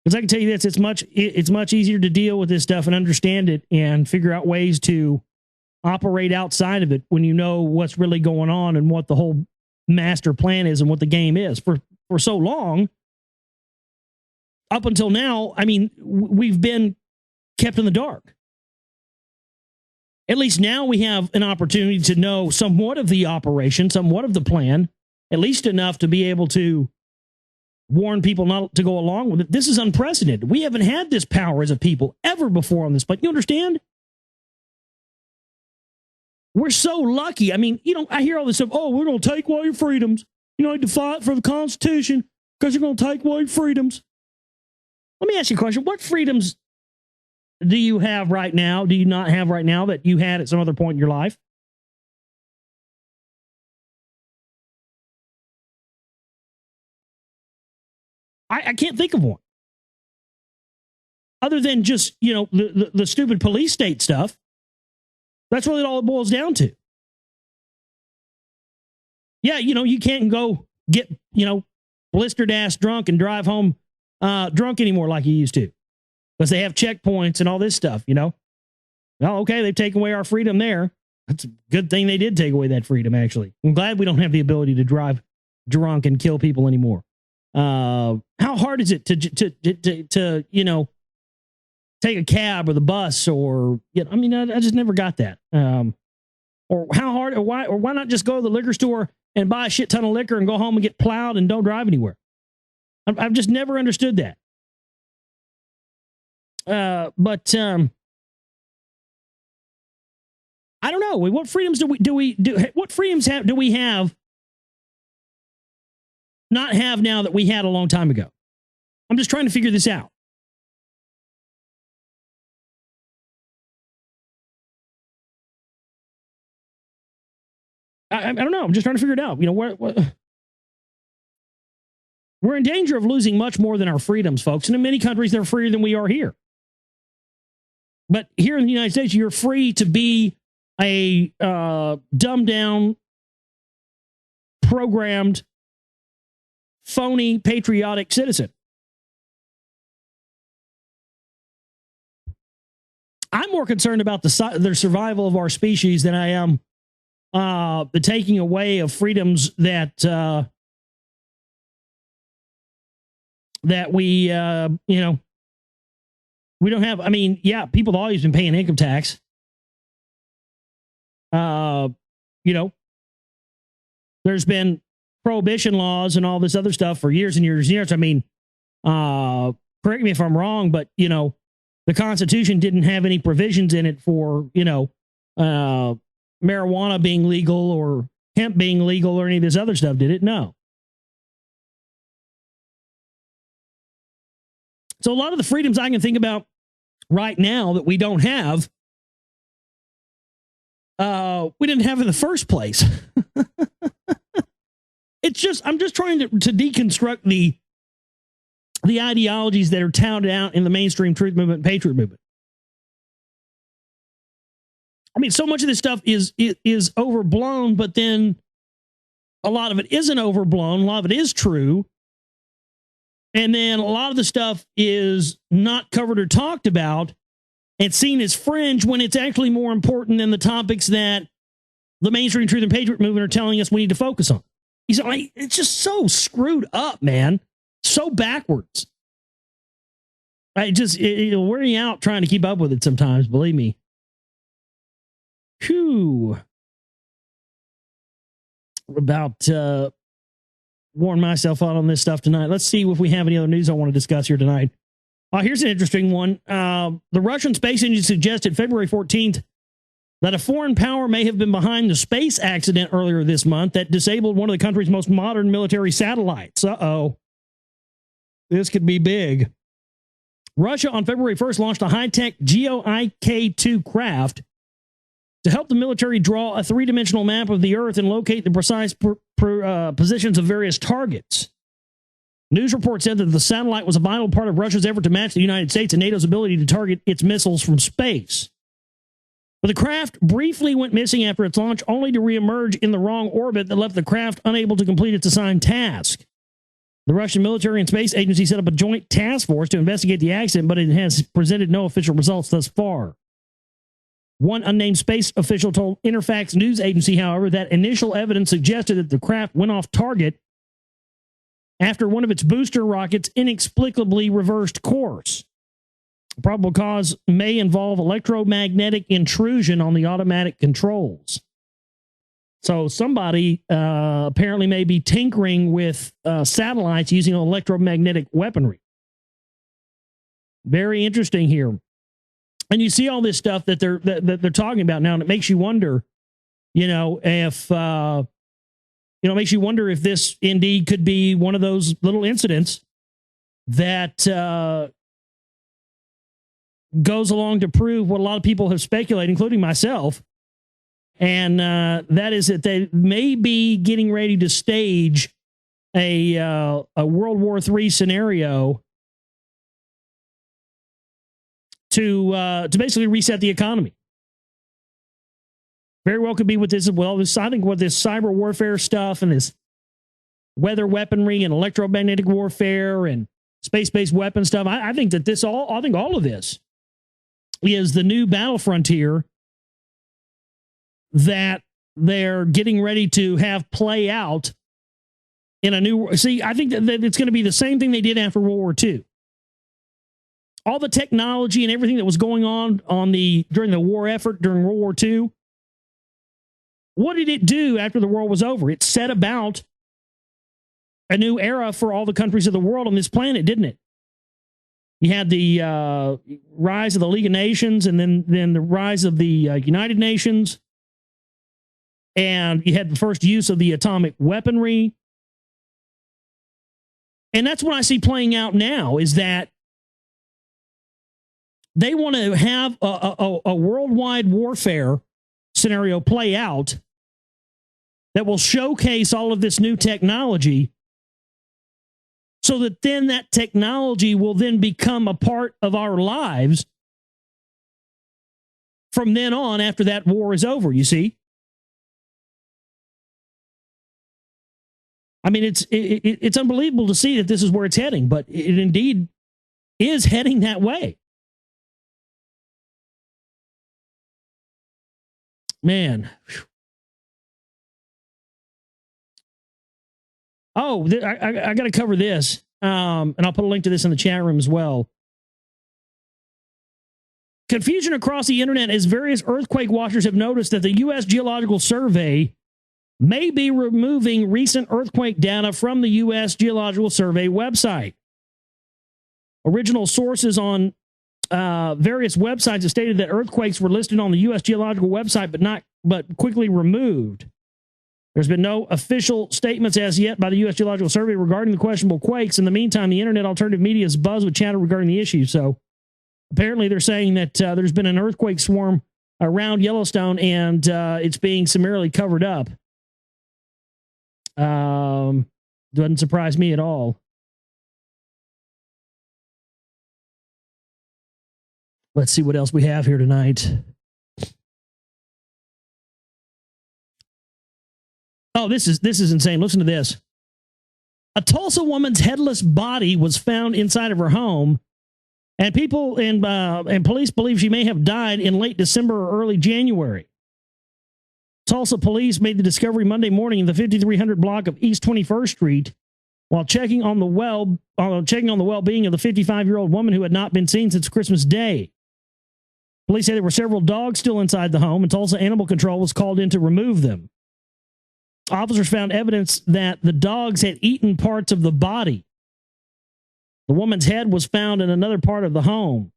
Because I can tell you this, it's much easier to deal with this stuff and understand it and figure out ways to operate outside of it when you know what's really going on and what the whole master plan is and what the game is. For so long, up until now, I mean, we've been kept in the dark. At least now we have an opportunity to know somewhat of the operation, somewhat of the plan, at least enough to be able to warn people not to go along with it. This is unprecedented. We haven't had this power as a people ever before on this planet. You understand? We're so lucky. I mean, I hear all this stuff. Oh, we're going to take away your freedoms. You need to fight for the Constitution because you're going to take away your freedoms. Let me ask you a question. What freedoms do you have right now? Do you not have right now that you had at some other point in your life? I can't think of one. Other than just, the stupid police state stuff. That's really all it boils down to. Yeah, you can't go get, blistered ass drunk and drive home drunk anymore like you used to. Because they have checkpoints and all this stuff, Well, okay, they've taken away our freedom there. That's a good thing they did take away that freedom, actually. I'm glad we don't have the ability to drive drunk and kill people anymore. How hard is it to take a cab or the bus or, I just never got that. Or how hard, or why not just go to the liquor store and buy a shit ton of liquor and go home and get plowed and don't drive anywhere? I've just never understood that. But I don't know. What freedoms what freedoms do we have not have now that we had a long time ago? I'm just trying to figure this out. I don't know. I'm just trying to figure it out. We're in danger of losing much more than our freedoms, folks. And in many countries, they're freer than we are here. But here in the United States, you're free to be a dumbed down, programmed, phony, patriotic citizen. I'm more concerned about the survival of our species than I am the taking away of freedoms that we we don't have. I mean, yeah, people have always been paying income tax. There's been prohibition laws and all this other stuff for years and years and years. I mean, correct me if I'm wrong, but the Constitution didn't have any provisions in it for marijuana being legal or hemp being legal or any of this other stuff, did it? No. So a lot of the freedoms I can think about right now that we don't have. We didn't have in the first place. I'm just trying to deconstruct the ideologies that are touted out in the mainstream truth movement and patriot movement. I mean, so much of this stuff is overblown, but then a lot of it isn't overblown. A lot of it is true. And then a lot of the stuff is not covered or talked about and seen as fringe when it's actually more important than the topics that the mainstream truth and patriot movement are telling us we need to focus on. It's just so screwed up, man. So backwards. It'll wear you out trying to keep up with it sometimes, believe me. Whew. About worn myself out on this stuff tonight. Let's see if we have any other news I want to discuss here tonight. Here's an interesting one. The Russian space agency suggested February 14th that a foreign power may have been behind the space accident earlier this month that disabled one of the country's most modern military satellites. Uh-oh. This could be big. Russia on February 1st launched a high-tech GR-2 craft to help the military draw a three-dimensional map of the Earth and locate the precise positions of various targets. News reports said that the satellite was a vital part of Russia's effort to match the United States and NATO's ability to target its missiles from space. But the craft briefly went missing after its launch, only to reemerge in the wrong orbit that left the craft unable to complete its assigned task. The Russian military and space agency set up a joint task force to investigate the accident, but it has presented no official results thus far. One unnamed space official told Interfax news agency, however, that initial evidence suggested that the craft went off target after one of its booster rockets inexplicably reversed course. The probable cause may involve electromagnetic intrusion on the automatic controls. So somebody apparently may be tinkering with satellites using electromagnetic weaponry. Very interesting here. And you see all this stuff that they're talking about now, and it makes you wonder, if makes you wonder if this indeed could be one of those little incidents that goes along to prove what a lot of people have speculated, including myself, and that is that they may be getting ready to stage a World War III scenario to basically reset the economy. Very well could be with this as well. I think with this cyber warfare stuff and this weather weaponry and electromagnetic warfare and space-based weapon stuff, I think that all of this is the new battle frontier that they're getting ready to have play out in a new. See, I think that it's going to be the same thing they did after World War II. All the technology and everything that was going on during the war effort during World War II. What did it do after the war was over? It set about a new era for all the countries of the world on this planet, didn't it? You had the rise of the League of Nations, and then the rise of the United Nations, and you had the first use of the atomic weaponry. And that's what I see playing out now, is that they want to have a worldwide warfare scenario play out that will showcase all of this new technology, so that then that technology will then become a part of our lives from then on after that war is over, you see? I mean, it's unbelievable to see that this is where it's heading, but it indeed is heading that way. Man. Oh, I got to cover this, and I'll put a link to this in the chat room as well. Confusion across the internet as various earthquake watchers have noticed that the U.S. Geological Survey may be removing recent earthquake data from the U.S. Geological Survey website. Original sources on various websites have stated that earthquakes were listed on the U.S. Geological website, but quickly removed. There's been no official statements as yet by the U.S. Geological Survey regarding the questionable quakes. In the meantime, the internet alternative media is buzzed with chatter regarding the issue. So Apparently, they're saying that there's been an earthquake swarm around Yellowstone, and it's being summarily covered up. Doesn't surprise me at all. Let's see what else we have here tonight. Oh, this is insane. Listen to this. A Tulsa woman's headless body was found inside of her home, and people and police believe she may have died in late December or early January. Tulsa police made the discovery Monday morning in the 5300 block of East 21st Street while checking on the well-being of the 55-year-old woman who had not been seen since Christmas Day. Police say there were several dogs still inside the home, and Tulsa Animal Control was called in to remove them. Officers found evidence that the dogs had eaten parts of the body. The woman's head was found in another part of the home.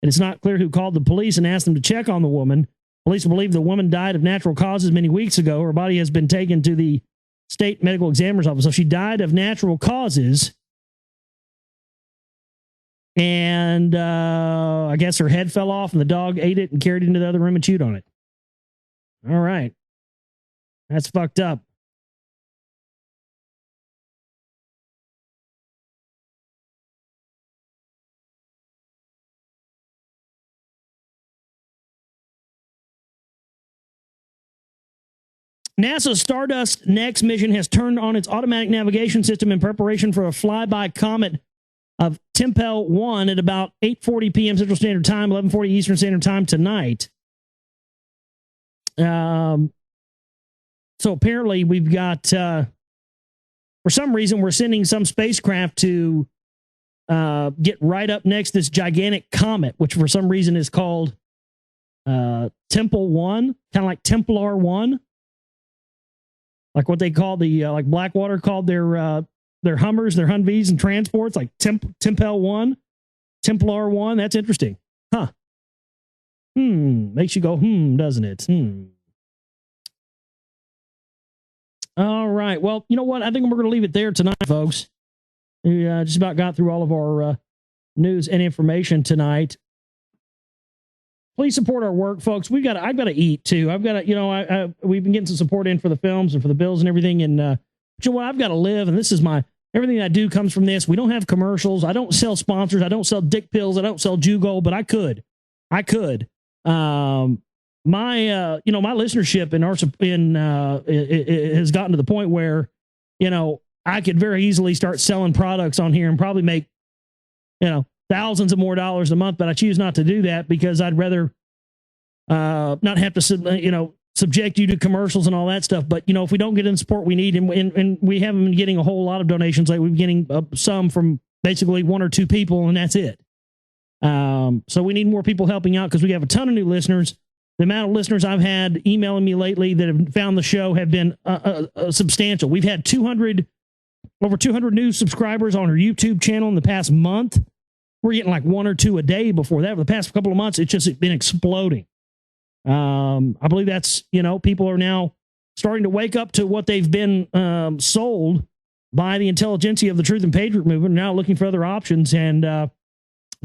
It is not clear who called the police and asked them to check on the woman. Police believe the woman died of natural causes many weeks ago. Her body has been taken to the state medical examiner's office. So she died of natural causes. And I guess her head fell off and the dog ate it and carried it into the other room and chewed on it. All right. That's fucked up. NASA's Stardust Next mission has turned on its automatic navigation system in preparation for a flyby comet of Tempel 1 at about 8:40 p.m. Central Standard Time, 11:40 Eastern Standard Time tonight. So apparently we've got, for some reason, we're sending some spacecraft to get right up next this gigantic comet, which for some reason is called Tempel 1, kind of like Templar 1. Like what they call the, like Blackwater called their Hummers, their Humvees and transports, like Tempel 1, Templar 1. That's interesting. Huh. Makes you go, doesn't it? All right. Well, you know what? I think we're going to leave it there tonight, folks. We just about got through all of our news and information tonight. Please support our work, folks. I've got to eat too. I've got to, we've been getting some support in for the films and for the bills and everything. And you know what? I've got to live. And this is everything I do comes from this. We don't have commercials. I don't sell sponsors. I don't sell dick pills. I don't sell Jugo, but I could. My listenership has gotten to the point where, I could very easily start selling products on here and probably make, thousands of more dollars a month, but I choose not to do that because I'd rather not have to, subject you to commercials and all that stuff. But, if we don't get in the support we need, and we haven't been getting a whole lot of donations, like we've been getting some from basically one or two people, and that's it. So we need more people helping out because we have a ton of new listeners. The amount of listeners I've had emailing me lately that have found the show have been substantial. We've had over 200 new subscribers on our YouTube channel in the past month. We're getting like one or two a day before that. For the past couple of months, it's just been exploding. I believe that's, people are now starting to wake up to what they've been sold by the intelligentsia of the Truth and Patriot movement, now looking for other options. And the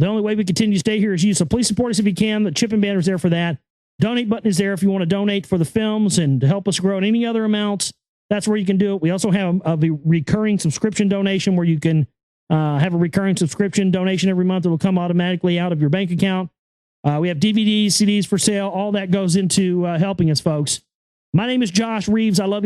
only way we continue to stay here is you. So please support us if you can. The chip and banner is there for that. Donate button is there if you want to donate for the films and to help us grow in any other amounts. That's where you can do it. We also have a recurring subscription donation where you can have a recurring subscription donation every month. It will come automatically out of your bank account. We have DVDs, CDs for sale. All that goes into helping us, folks. My name is Josh Reeves. I love you.